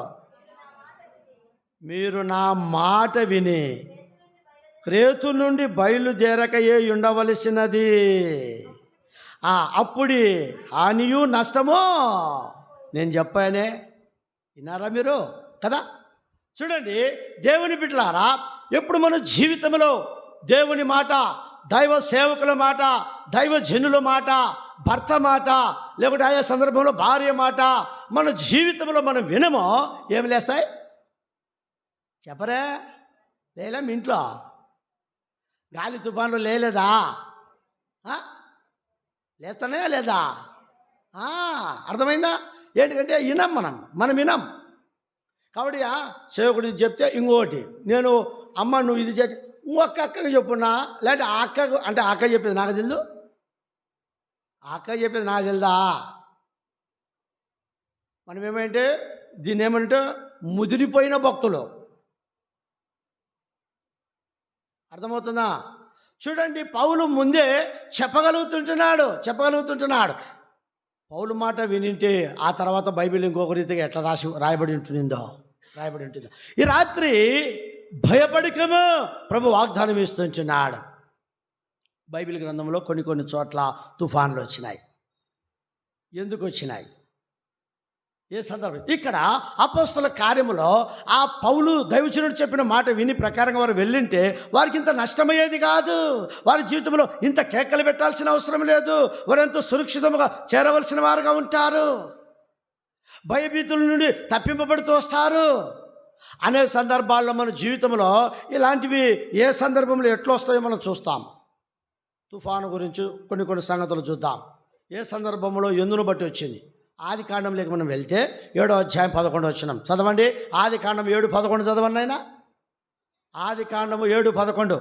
మీరు నా మాట విని క్రేతు నుండి బయలుదేరకయే ఉండవలసినది. అప్పుడు హానియు నష్టమో నేను చెప్పానే. విన్నారా మీరు కదా? చూడండి, దేవుని బిడ్డలారా, ఎప్పుడు మన జీవితంలో దేవుని మాట, దైవ సేవకుల మాట, దైవ జనుల మాట, భర్త మాట, లేకుంటే ఆయా సందర్భంలో భార్య మాట మన జీవితంలో మనం వినమో ఏమి లేస్తాయి చెప్పరే? లేలే మీ ఇంట్లో గాలి తుఫాన్లు లేలేదా? లేస్తానే లేదా? అర్థమైందా? ఏంటంటే మనం వినం. కాబట్టి సేవకుడు చెప్తే ఇంకోటి, నేను అమ్మ నువ్వు ఇది చేసి ఇంకొక అక్కకి చెప్పున్నా, లేదంటే ఆ అక్కకు, అంటే ఆ అక్క చెప్పేది నాకు తెలుసు, ఆ అక్క చెప్పేది నాకు తెలుదా? మనం ఏమంటే దీన్ని ఏమంటే ముదిరిపోయిన భక్తులు. అర్థమవుతుందా? చూడండి, పౌలు ముందే చెప్పగలుగుతుంటున్నాడు. పౌలు మాట వినింటే ఆ తర్వాత బైబిల్ ఇంకొక రీతిగా ఎట్లా రాయబడి ఉంటుందో. ఈ రాత్రి భయపడకము ప్రభు వాగ్దానం ఇస్తుంటున్నాడు. బైబిల్ గ్రంథంలో కొన్ని చోట్ల తుఫాన్లు వచ్చినాయి. ఎందుకు వచ్చినాయి? ఏ సందర్భం? ఇక్కడ అపోస్తల కార్యములో ఆ పౌలు దైవజనుడు చెప్పిన మాట విని ప్రకారంగా వారు వెళ్ళింటే వారికి ఇంత నష్టమయ్యేది కాదు. వారి జీవితంలో ఇంత కేకలు పెట్టాల్సిన అవసరం లేదు. వారు ఎంతో సురక్షితంగా చేరవలసిన వారుగా ఉంటారు. భయభీతుల నుండి తప్పింపబడుతూ వస్తారు. అనేక సందర్భాల్లో మన జీవితంలో ఇలాంటివి ఏ సందర్భంలో ఎట్లా వస్తాయో మనం చూస్తాం. తుఫాను గురించి కొన్ని సంగతులు చూద్దాం. ఏ సందర్భంలో ఎందును బట్టి వచ్చింది? ఆది కాండంలోకి మనం వెళ్తే 7వ అధ్యాయం 11వ వచనం చదవండి. ఆది కాండం 7:11 చదవండి ఆయన. ఆది కాండము 7:11.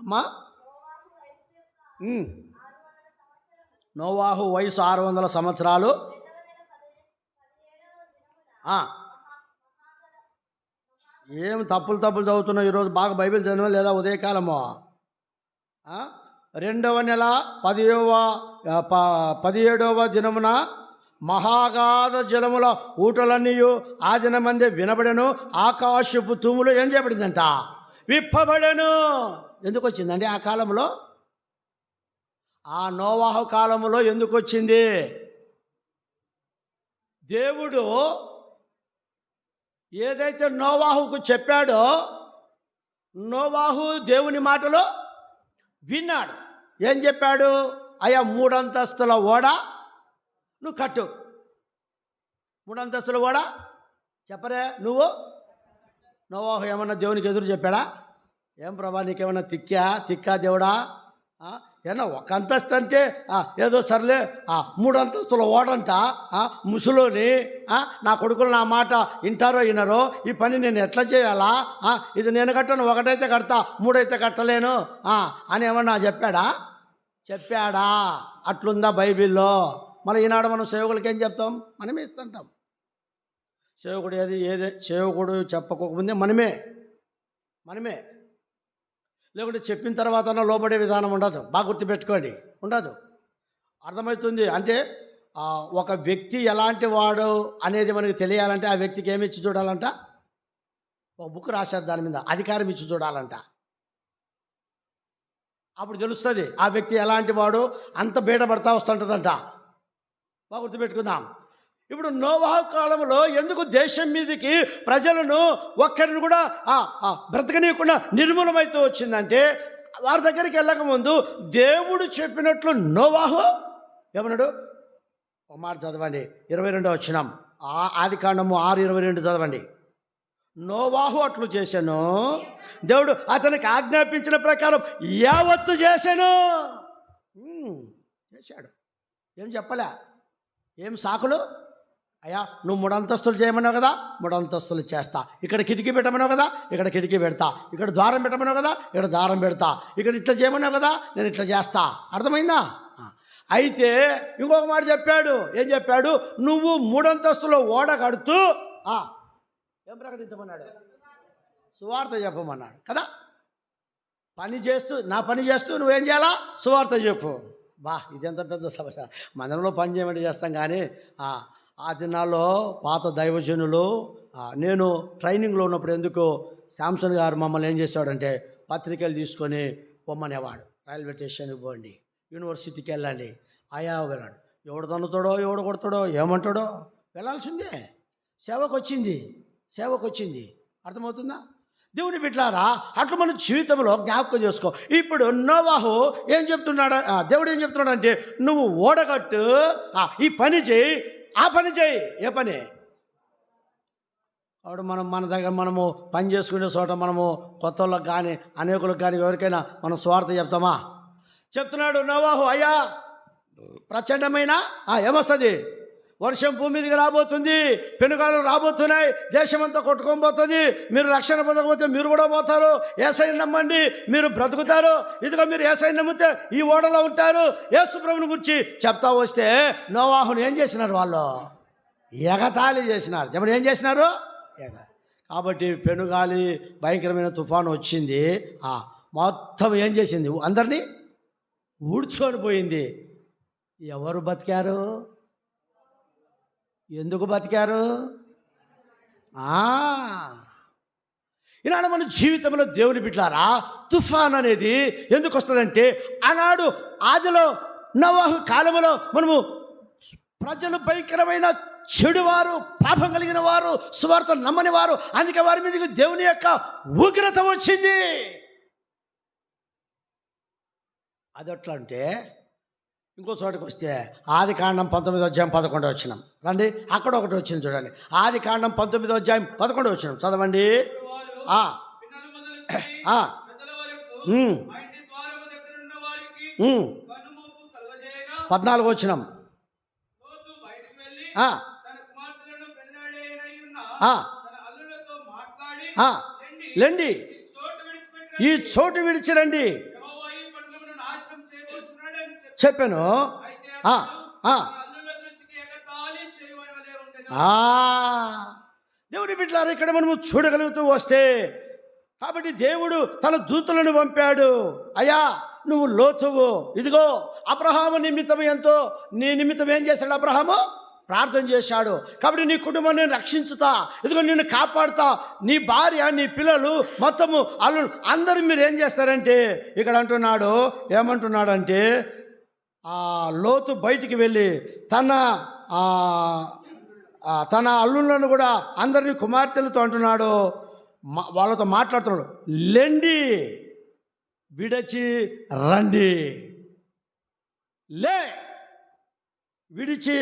అమ్మా, నోవాహు వయసు 600 సంవత్సరాలు. ఏం తప్పులు చదువుతున్నావు ఈరోజు? బాగా బైబిల్ చదివా లేదా? ఉదయకాలము 2వ నెల 17వ దినమున మహాగాధ జలముల ఊటలన్నీ ఆ దినమందే వినబడను. ఆకాశపు తూములు ఏం చేయబడిందంట? విప్పబడను. ఎందుకు వచ్చిందండి ఆ కాలంలో? ఆ నోవాహు కాలంలో ఎందుకు వచ్చింది? దేవుడు ఏదైతే నోవాహుకు చెప్పాడో నోవాహు దేవుని మాటలో విన్నాడు. ఏం చెప్పాడు? అయ్యా 3 అంతస్తుల ఓడ నువ్వు కట్టు. 3 అంతస్తుల ఓడ చెప్పరే నువ్వు. నోవాహు ఏమన్నా దేవునికి ఎదురు చెప్పాడా? ఏం ప్రభా నీకేమన్నా తిక్కా దేవుడా? ఏమన్నా 1 అంతస్తు అంటే ఏదో సర్లే 3 అంతస్తుల ఓడంట ముసులోని నా కొడుకులు నా మాట వింటారో వినరో, ఈ పని నేను ఎట్లా చేయాలా? ఇది నేను కట్టను, 1 అయితే కడతా, 3 అయితే కట్టలేను అని ఏమన్నా చెప్పాడా? అట్లుందా బైబిల్లో? మరి ఈనాడు మనం సేవకులకి ఏం చెప్తాం? మనమే ఇస్తుంటాం. సేవకుడు సేవకుడు చెప్పకపోతే మనమే లేకుంటే చెప్పిన తర్వాత లోబడే విధానం ఉండదు. బాగా గుర్తుపెట్టుకోండి, ఉండదు. అర్థమవుతుంది. అంటే ఒక వ్యక్తి ఎలాంటి వాడు అనేది మనకి తెలియాలంటే ఆ వ్యక్తికి ఏమి ఇచ్చి చూడాలంట? ఒక బుక్ రాశారు, దాని మీద అధికారం ఇచ్చి చూడాలంట. అప్పుడు తెలుస్తుంది ఆ వ్యక్తి ఎలాంటి వాడు. అంత బయటపడతా వస్తుంటుందంట. బాగా గుర్తుపెట్టుకుందాం. ఇప్పుడు నోవాహు కాలంలో ఎందుకు దేశం మీదకి ప్రజలను ఒక్కరిని కూడా బ్రతకనీయకుండా నిర్మూలమైతూ వచ్చిందంటే, వారి దగ్గరికి వెళ్ళకముందు దేవుడు చెప్పినట్లు నోవాహు ఏమన్నాడు? ఒక మాట చదవండి, 22వ వచనం, ఆదికాండము 6:22 చదవండి. నోవాహు అట్లు చేశాను, దేవుడు అతనికి ఆజ్ఞాపించిన ప్రకారం యావత్తు చేశాను. చేశాడు. ఏం చెప్పలే, ఏం సాకులు? అయ్యా నువ్వు 3 అంతస్తులు చేయమన్నావు కదా, 3 అంతస్తులు చేస్తా. ఇక్కడ కిటికీ పెట్టమన్నావు కదా, ఇక్కడ కిటికీ పెడతా. ఇక్కడ ద్వారం పెట్టమన్నావు కదా, ఇక్కడ ద్వారం పెడతా. ఇక్కడ ఇట్లా చేయమన్నావు కదా, నేను ఇట్లా చేస్తా. అర్థమైందా? అయితే ఇంకొక మాట చెప్పాడు. ఏం చెప్పాడు? నువ్వు 3 అంతస్తుల ఓడ కడుతూ ఏం ప్రకటించమన్నాడు? సువార్త చెప్పమన్నాడు కదా. నా పని చేస్తూ నువ్వేం చేయాలా? సువార్త చెప్పు. ఇదెంత పెద్ద సమస్య. మందిరంలో పని చేయమంటే చేస్తాం, కానీ ఆ దినాల్లో పాత దైవజనులు, నేను ట్రైనింగ్లో ఉన్నప్పుడు ఎందుకు శాంసన్ గారు మమ్మల్ని ఏం చేశాడంటే పత్రికలు తీసుకొని పొమ్మనేవాడు. రైల్వే స్టేషన్కి పోండి, యూనివర్సిటీకి వెళ్ళండి, వెళ్ళండి. ఎవడు తన్నుతాడో ఎవడు కొడతాడో ఏమంటాడో వెళ్ళాల్సిందే. సేవకు వచ్చింది. అర్థమవుతుందా? దేవుని బిడ్డలారా, అట్లా మన జీవితంలో జ్ఞాపకం చేసుకో. ఇప్పుడు నోవాహు ఏం చెప్తున్నాడు? దేవుడు ఏం చెప్తున్నాడు అంటే, నువ్వు ఓడగట్టు, ఈ పని చేయి, ఆ పని చేయి. ఏ పని? అప్పుడు మన దగ్గర మనము పని చేసుకునే చోట మనము కొత్త వాళ్ళకి కానీ అనేకులకు కానీ ఎవరికైనా మనం స్వార్థ చెప్తామా? చెప్తున్నాడు నోవాహు, అయ్యా ప్రచండమైన ఏమొస్తుంది? వర్షం భూమి మీదకి రాబోతుంది, పెనుగాలు రాబోతున్నాయి, దేశమంతా కొట్టుకొని పోతుంది. మీరు రక్షణ పొందకపోతే మీరు కూడా పోతారు. యేసయ్యను నమ్మండి, మీరు బ్రతుకుతారు. ఇదిగో మీరు యేసయ్యను నమ్మితే ఈ ఓడలో ఉంటారు. యేసు ప్రభువుని గురించి చెప్తా వస్తే నోవాహును ఏం చేసినారు? వాళ్ళు ఎగతాళి చేసినారు. చెప్పండి, ఏం చేసినారు? కాబట్టి పెనుగాలి భయంకరమైన తుఫాను వచ్చింది. మొత్తం ఏం చేసింది? అందరినీ ఊడ్చుకొని పోయింది. ఎవరు బతికారు? ఎందుకు బతికారు? ఈనాడు మన జీవితంలో దేవుని బిడ్డలారా, తుఫాన్ అనేది ఎందుకు వస్తుందంటే, ఆనాడు ఆదిలో నోవాహు కాలంలో మనము ప్రజలు భయంకరమైన చెడువారు, పాపం కలిగిన వారు, సువార్త నమ్మని వారు. అందుకే వారి మీదకి దేవుని యొక్క ఉగ్రత వచ్చింది. అదెట్లా అంటే, ఇంకో చోటకి వస్తే ఆదికాండం 19వ అధ్యాయం 11వ వచనం రండి. అక్కడ ఒకటి వచ్చింది చూడండి. ఆదికాండం 19వ అధ్యాయం 11వ వచనం చదవండి. 14వ వచనం. లెండి, ఈ చోటు విడిచిరండి చెప్పాను. దేవుని బిడ్డలారా, ఇక్కడ మనము చూడగలుగుతూ వస్తే, కాబట్టి దేవుడు తన దూతలను పంపాడు. అయ్యా నువ్వు లోతువు, ఇదిగో అబ్రహాము నిమిత్తం ఎంతో, నీ నిమిత్తం ఏం చేశాడు? అబ్రహాము ప్రార్థన చేశాడు. కాబట్టి నీ కుటుంబాన్ని నేను రక్షించుతా, ఇదిగో నిన్ను కాపాడుతా, నీ భార్య, నీ పిల్లలు, మొత్తము అల్లు అందరూ మీరు ఏం చేస్తారంటే, ఇక్కడ అంటున్నాడు, ఏమంటున్నాడంటే, లోతు బయటికి వెళ్ళి తన అల్లుళ్ళను కూడా అందరినీ కుమార్తెలతో అంటున్నాడు, వాళ్ళతో మాట్లాడుతున్నాడు, లెండి విడిచి రండి, లే విడిచి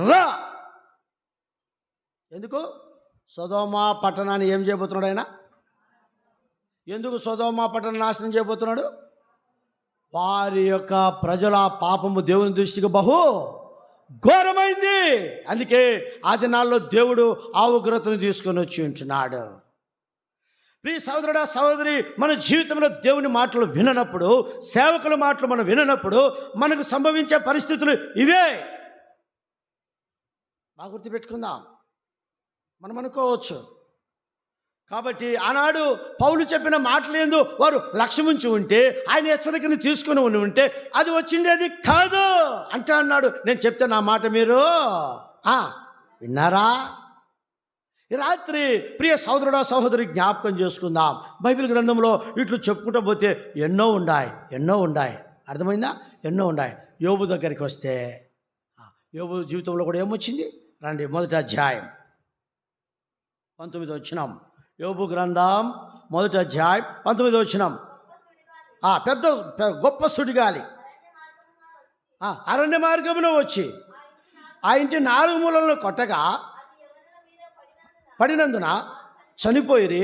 రా. ఎందుకు? సొదొమ పట్టణాన్ని ఏం చేయబోతున్నాడు ఆయన? ఎందుకు సొదొమ పట్టణాన్ని నాశనం చేయబోతున్నాడు? వారి యొక్క ప్రజల పాపము దేవుని దృష్టికి బహు ఘోరమైంది. అందుకే ఆ దినాల్లో దేవుడు ఆ ఉగ్రతను తీసుకొని వచ్చి ఉంటున్నాడు. ప్రియ సహోదరుడా, సహోదరి, మన జీవితంలో దేవుని మాటలు విననప్పుడు, సేవకుల మాటలు మనం విననప్పుడు మనకు సంభవించే పరిస్థితులు ఇవే. బాగా గుర్తుపెట్టుకుందాం. మనం అనుకోవచ్చు. కాబట్టి ఆనాడు పౌలు చెప్పిన మాటలు ఏందో వారు లక్ష్యముంచి ఉంటే, ఆయన హెచ్చరికను తీసుకుని ఉంటే అది వచ్చిండేది కాదు అంటే అన్నాడు. నేను చెప్తే నా మాట మీరు విన్నారా? ఈ రాత్రి ప్రియ సహోదరుడా, సహోదరి, జ్ఞాపకం చేసుకుందాం. బైబిల్ గ్రంథంలో ఇట్లు చెప్పుకుంటూ పోతే ఎన్నో ఉన్నాయి. అర్థమైందా? ఎన్నో ఉన్నాయి. యోబు దగ్గరికి వస్తే యోబు జీవితంలో కూడా ఏమొచ్చింది? రండి, మొదటి అధ్యాయం 19వ వచనం. యోబు గ్రంథం 1వ అధ్యాయం 19వ వచనం. పెద్ద గొప్ప సుడిగాలి అరణ్య మార్గమున వచ్చి ఆ ఇంటి 4 మూలలను కొట్టగా పడినందున చనిపోయిరి.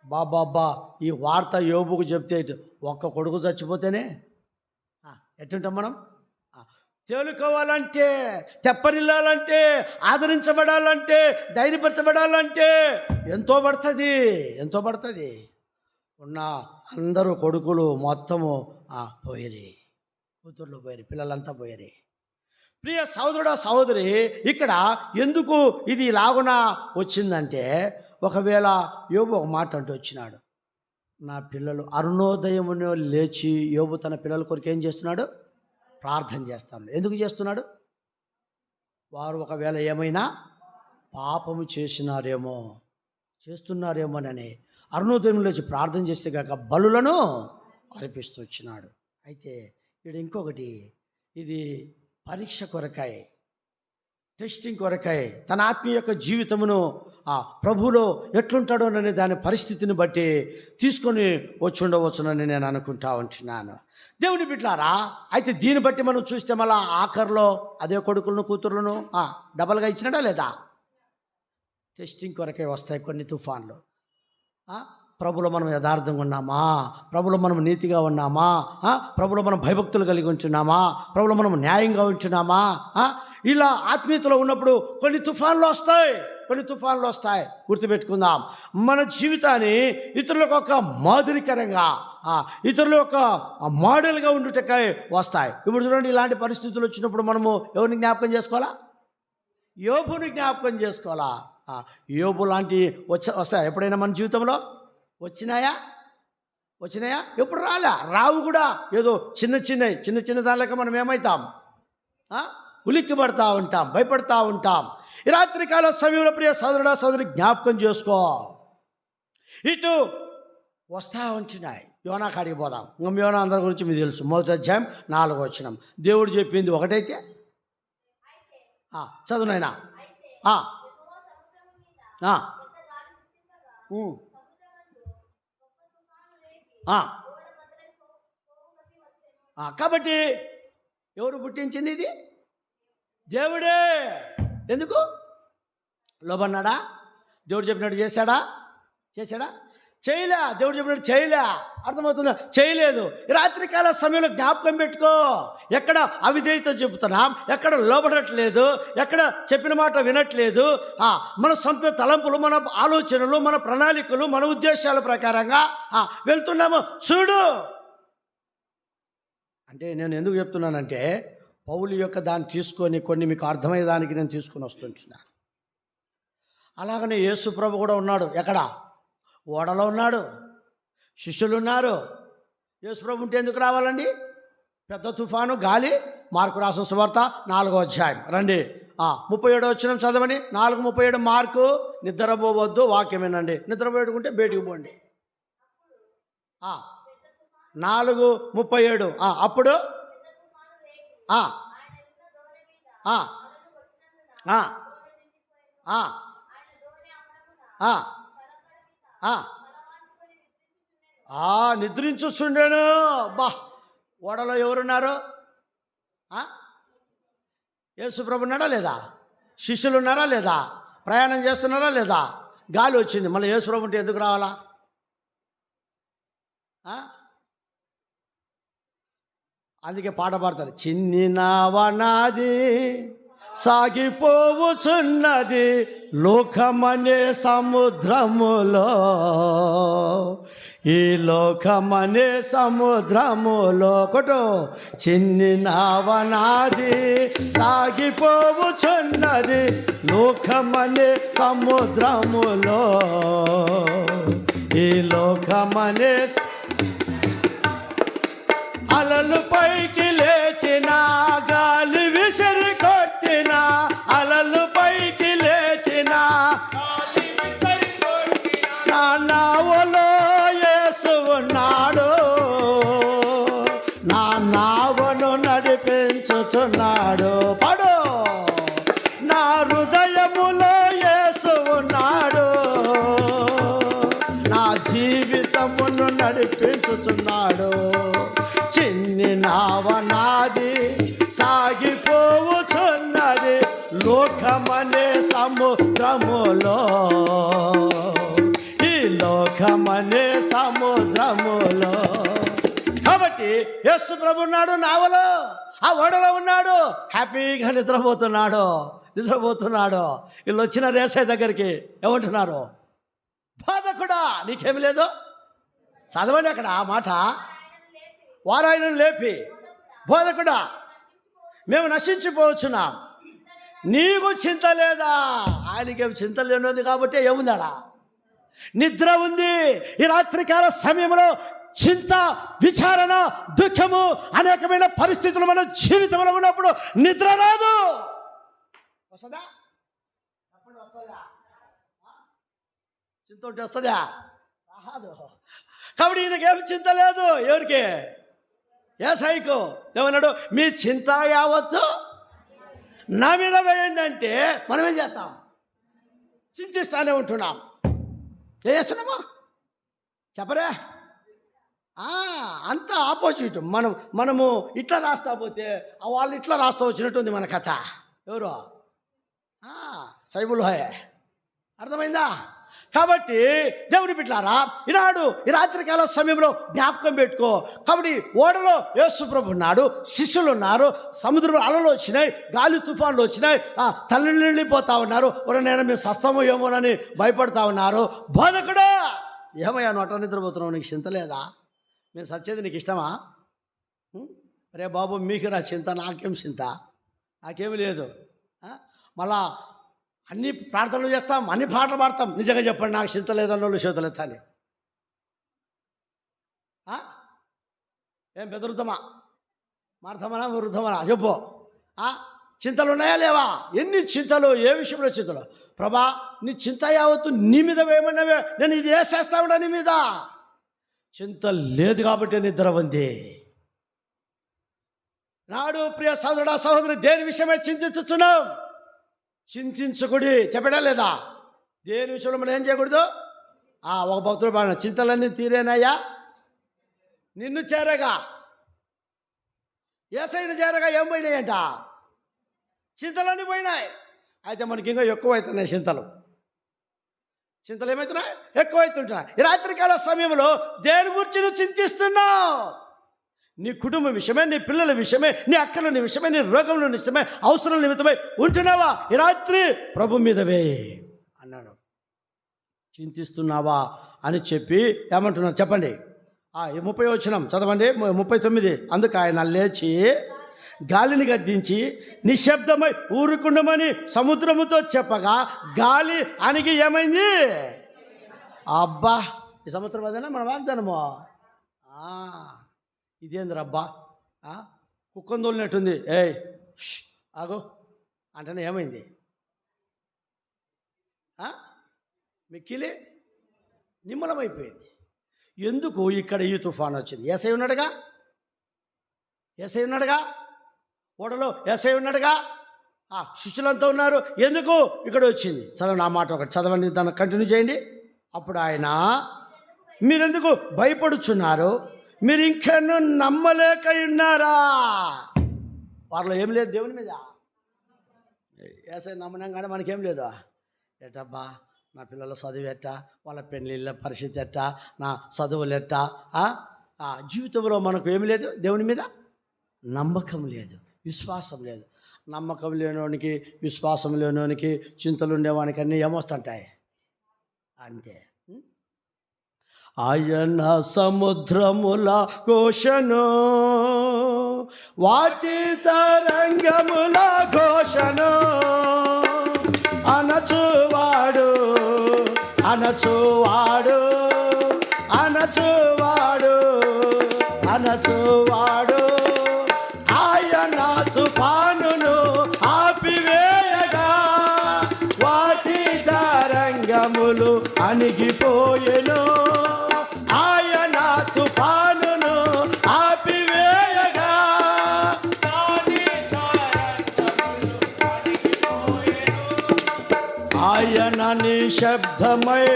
బాబా, ఈ వార్త యోబుకు చెప్తే ఒక్క కొడుకు చచ్చిపోతేనే ఎట్టుంటాం మనం? తేలుకోవాలంటే, తెప్పరిల్లాలంటే, ఆదరించబడాలంటే, ధైర్యపరచబడాలంటే ఎంతో పడుతుంది. ఉన్న అందరూ కొడుకులు మొత్తము పోయిరి, కూతుర్లు పోయిరి, పిల్లలంతా పోయిరి. ప్రియ సహోదరుడా, సహోదరి, ఇక్కడ ఎందుకు ఇది ఇలాగున వచ్చిందంటే, ఒకవేళ యోబు ఒక మాట అంటూ వచ్చినాడు, నా పిల్లలు అరుణోదయమును లేచి యోబు తన పిల్లల కొరకు ఏం చేస్తున్నాడు? ప్రార్థన చేస్తాను. ఎందుకు చేస్తున్నాడు? వారు ఒకవేళ ఏమైనా పాపము చేస్తున్నారేమోనని అరుణోదయం లేచి ప్రార్థన చేస్తే కాక బలులను అర్పిస్తూ వచ్చినాడు. అయితే ఇక్కడ ఇంకొకటి, ఇది పరీక్ష కొరకై, టెస్టింగ్ కొరకై, తన ఆత్మీయ యొక్క జీవితమును ప్రభువులో ఎట్లుంటాడోనని దాని పరిస్థితిని బట్టి తీసుకొని వచ్చి ఉండవచ్చునని నేను అనుకుంటా ఉంటున్నాను. దేవుని బిడ్డలారా, అయితే దీన్ని బట్టి మనం చూస్తే మళ్ళా ఆఖరిలో అదే కొడుకులను కూతుర్లను డబల్గా ఇచ్చినాడా లేదా? టెస్టింగ్ కొరకే వస్తాయి కొన్ని తుఫాన్లు. ప్రభులో మనం యథార్థంగా ఉన్నామా? ప్రభులో మనం నీతిగా ఉన్నామా? ప్రభులో మనం భయభక్తులు కలిగి ఉంటున్నామా? ప్రభులో మనం న్యాయంగా ఉంటున్నామా? ఇలా ఆత్మీయతలో ఉన్నప్పుడు కొన్ని తుఫాన్లు వస్తాయి. గుర్తుపెట్టుకుందాం. మన జీవితాన్ని ఇతరులకు ఒక మాదిరికరంగా, ఇతరుల యొక్క మోడల్గా ఉండుటకై వస్తాయి. ఇప్పుడు చూడండి, ఇలాంటి పరిస్థితులు వచ్చినప్పుడు మనము ఎవరిని జ్ఞాపకం చేసుకోవాలా? యోబుని జ్ఞాపకం చేసుకోవాలా? యోబు లాంటి వస్తాయి ఎప్పుడైనా మన జీవితంలో? వచ్చినాయా? ఎప్పుడు రావు కూడా. ఏదో చిన్న దానిలోకి మనం ఏమవుతాం? ఉలిక్కి పడతా ఉంటాం, భయపడతా ఉంటాం. ఈ రాత్రికాల సమయంలో ప్రియ సోదరుడా, సోదరి, జ్ఞాపకం చేసుకో, ఇటు వస్తా ఉంటున్నాయి. యోనా కాడికి పోదాం. యోనా అందరి గురించి మీకు తెలుసు. 1వ అధ్యాయం 4వ వచనం. దేవుడు చెప్పింది ఒకటైతే చదువునైనా కాబట్టి ఎవరు పుట్టించింది? ఇది దేవుడే. ఎందుకు? లోబన్నాడా? దేవుడు చెప్పినట్టు చేశాడా? చేయలే. దేవుడు చెప్పినట్టు చేయలే. అర్థమవుతుందా? చేయలేదు. రాత్రికాల సమయంలో జ్ఞాపకం పెట్టుకో, ఎక్కడ అవిధేయత చెబుతున్నాం, ఎక్కడ లోబడట్లేదు, ఎక్కడ చెప్పిన మాట వినట్లేదు, మన సొంత తలంపులు, మన ఆలోచనలు, మన ప్రణాళికలు, మన ఉద్దేశాల ప్రకారంగా వెళ్తున్నాము చూడు. అంటే నేను ఎందుకు చెప్తున్నానంటే, పౌలు యొక్క దాన్ని తీసుకొని కొన్ని మీకు అర్థమయ్యేదానికి నేను తీసుకొని వస్తుంటున్నాను. అలాగనే యేసు ప్రభు కూడా ఉన్నాడు. ఎక్కడ? ఓడలో ఉన్నాడు. శిష్యులు ఉన్నారు. యేసు ప్రభు ఉంటే ఎందుకు రావాలండి? పెద్ద తుఫాను, గాలి. మార్కు రాసిన సువార్త 4వ అధ్యాయం రండి, 37వ వచనం చదవండి. 4:37 మార్కు. నిద్రపోవద్దు, వాక్యం వినండి. నిద్రపోయేటుకుంటే బయటికి పోండి. 4:37. అప్పుడు ఆ, ఆ, ఆ, ఆ, ఆ, నిద్రించుచుండెను. బా, ఓడలో ఎవరున్నారు? యేసుప్రభు ఉన్నాడా లేదా? శిష్యులు ఉన్నారా లేదా? ప్రయాణం చేస్తున్నారా లేదా? గాలి వచ్చింది, మళ్ళీ యేసుప్రభు ఉంటే ఎందుకు రావాలా? అందుకే పాట పాడతారు, చిన్ని నావనాది సాగిపోవుచున్నది లోకమనే సముద్రములో, ఈ లోకమనే సముద్రములో కొట్టు. చిన్ని నావనాది సాగిపోవుచున్నది లోకమనే సముద్రములో, ఈ లోకమనే అలలు పైకి లేచిన గాలి విసిరి కొట్టిన, అలలు పైకి లేచిన నా నావలో యేసు ఉన్నాడు, నా నావను నడిపించుచున్నాడు. పడు, నా హృదయములో యేసు ఉన్నాడు, నా జీవితమును నడిపించుచున్నాడు. చిన్ని నావనాది సాగిపోవుచున్నది లోకమనే సముద్రములో, ఈ లోకమనే సముద్రములో. కాబట్టి యేసు ప్రభు ఉన్నాడు నావలో, ఆ ఓడలో ఉన్నాడు, హ్యాపీగా నిద్రపోతున్నాడు. వీళ్ళు వచ్చిన రేసయ్య దగ్గరికి ఏమంటున్నారు? బాధకుడా నీకేమి లేదు. చదవండి అక్కడ ఆ మాట. వారు ఆయనను లేపి, బోధకుడా మేము నశించిపోవచ్చున్నాం, నీకు చింత లేదా? ఆయనకేం చింత లేనుంది కాబట్టి ఏముందాడా? నిద్ర ఉంది. ఈ రాత్రికాల సమయంలో చింత, విచారణ, దుఃఖము, అనేకమైన పరిస్థితులు మన జీవితంలో ఉన్నప్పుడు నిద్ర రాదు. వస్తుందా? చింత ఉంటే వస్తుందా? రాదు. కాబట్టి ఈయనకేం చింత లేదు. ఎవరికి? యేసయ్యకు. ఏమన్నాడు? మీ చింత యావత్తు నా మీద వేయండి అంటే మనం ఏం చేస్తాం? చింతిస్తానే ఉంటున్నాం. ఏం చేస్తున్నామా చెప్పరే? అంత ఆపోజిట్. మనము ఇట్లా రాస్తా పోతే వాళ్ళు ఇట్లా రాస్తా వచ్చినట్టుంది మన కథ. ఎవరు? సైబుల్ హాయ్. అర్థమైందా? కాబట్టి దేవుని బిడ్డలారా, ఈనాడు ఈ రాత్రికాల సమయంలో జ్ఞాపకం పెట్టుకో. కాబట్టి ఓడలో యేసు ప్రభు ఉన్నాడు, శిష్యులు ఉన్నారు, సముద్రంలో అలలు వచ్చినాయి, గాలి తుఫాన్లు వచ్చినాయి, తల్లిపోతా ఉన్నారు. నేను మేము సస్తమో ఏమోనని భయపడతా ఉన్నారు. బోధకుడా ఏమయ్యా నోట నిద్రపోతున్నావు, నీకు చింత లేదా? మేము సచ్చేది నీకు ఇష్టమా? రే బాబు, మీకు నా చింత, నాకేం చింత? నాకేమి లేదు. మళ్ళా అన్ని ప్రార్థనలు చేస్తాం, అన్ని పాటలు పాడతాం. నిజంగా చెప్పండి, నాకు చింత లేదన్నోళ్ళు చేతులు ఎత్తాలి. ఏం బెదరుతామా, మారుతామనా, వృద్ధమనా? చెప్పు. చింతలు ఉన్నాయా లేవా? ఎన్ని చింతలు, ఏ విషయంలో చింతలు? ప్రభా నీ చింత యావత్తు నీ మీద వేయమన్నవే, నేను ఇది వేసేస్తా ఉన్నా నీ మీద. చింత లేదు కాబట్టి నిద్ర ఉంది. నాడు ప్రియ సోదరుడా, సహోదరి, దేని విషయమే చింతించుచున్నాం? చింతించకూడి చెప్పడా లేదా? దేని విషయంలో మనం ఏం చేయకూడదు? ఒక భక్తుడు పాడిన, చింతలన్నీ తీరేనాయా నిన్ను చేరగా. యేసయ్యను చేరగా ఏం పోయినాయంట? చింతలన్నీ పోయినాయి. అయితే మనకి ఇంకా ఎక్కువ అవుతున్నాయి చింతలు. ఏమవుతున్నాయి? ఎక్కువ అవుతుంటున్నాయి. ఈ రాత్రికాల సమయంలో దేని గురించి నువ్వు చింతిస్తున్నావు? నీ కుటుంబ విషయమే, నీ పిల్లల విషయమే, నీ అక్కల విషయమే, నీ రోగంలో నిమిషమే, అవసరం నిమిత్తమై ఉంటున్నావా? ఈ రాత్రి ప్రభు మీదవే అన్నాడు. చింతిస్తున్నావా అని చెప్పి ఏమంటున్నారు చెప్పండి. 30 వచనం చదవండి. 39. అందుకు ఆయన లేచి గాలిని గద్దించి నిశ్శబ్దమై ఊరుకుండమని సముద్రముతో చెప్పగా గాలి అణిగి ఏమైంది? అబ్బా, ఈ సంవత్సరం అదేనా మన వాగ్దానము? ఇదేంద్ర అబ్బా, కుక్కను తోలినట్టుంది. ఆగో అంటేనే ఏమైంది? మిక్కిలి నిమ్మలమైపోయింది. ఎందుకు ఇక్కడ ఈ తుఫాను వచ్చింది? ఏసై ఉన్నాడుగా, ఏసై ఉన్నాడుగా, ఓడలో ఏసై ఉన్నాడుగా, శిష్యులంతా ఉన్నారు. ఎందుకు ఇక్కడ వచ్చింది? చదవండి ఆ మాట ఒకటి చదవండి, దాన్ని కంటిన్యూ చేయండి. అప్పుడు ఆయన, మీరెందుకు భయపడుచున్నారు? మీరు ఇంకెన్నో నమ్మలేక ఉన్నారా? వారిలో ఏం లేదు దేవుని మీద. ఏసై నమ్మనం కానీ మనకేం లేదు. ఎట్టబ్బా నా పిల్లల చదువు ఎట్టా, వాళ్ళ పెళ్ళిళ్ళ పరిస్థితి ఎట్టా, నా చదువులు ఎట్టా, జీవితంలో మనకు ఏమి లేదు, దేవుని మీద నమ్మకం లేదు, విశ్వాసం లేదు. నమ్మకం లేనివానికి, విశ్వాసం లేనివానికి, చింతలు ఉండేవానికి అన్నీ ఏమొస్తుంటాయి అంతే. ఆయన సముద్రముల ఘోషను, వాటి తరంగముల ఘోషను అనచువాడు, అనచువాడు, అనచువాడు, అనచువాడు. ఆయన తుఫానును ఆపివేయగా వాటి తరంగములు అణిగిపోయెను. ఆయన తుఫానును ఆపివేయగా ఆయన నిశ్శబ్దమై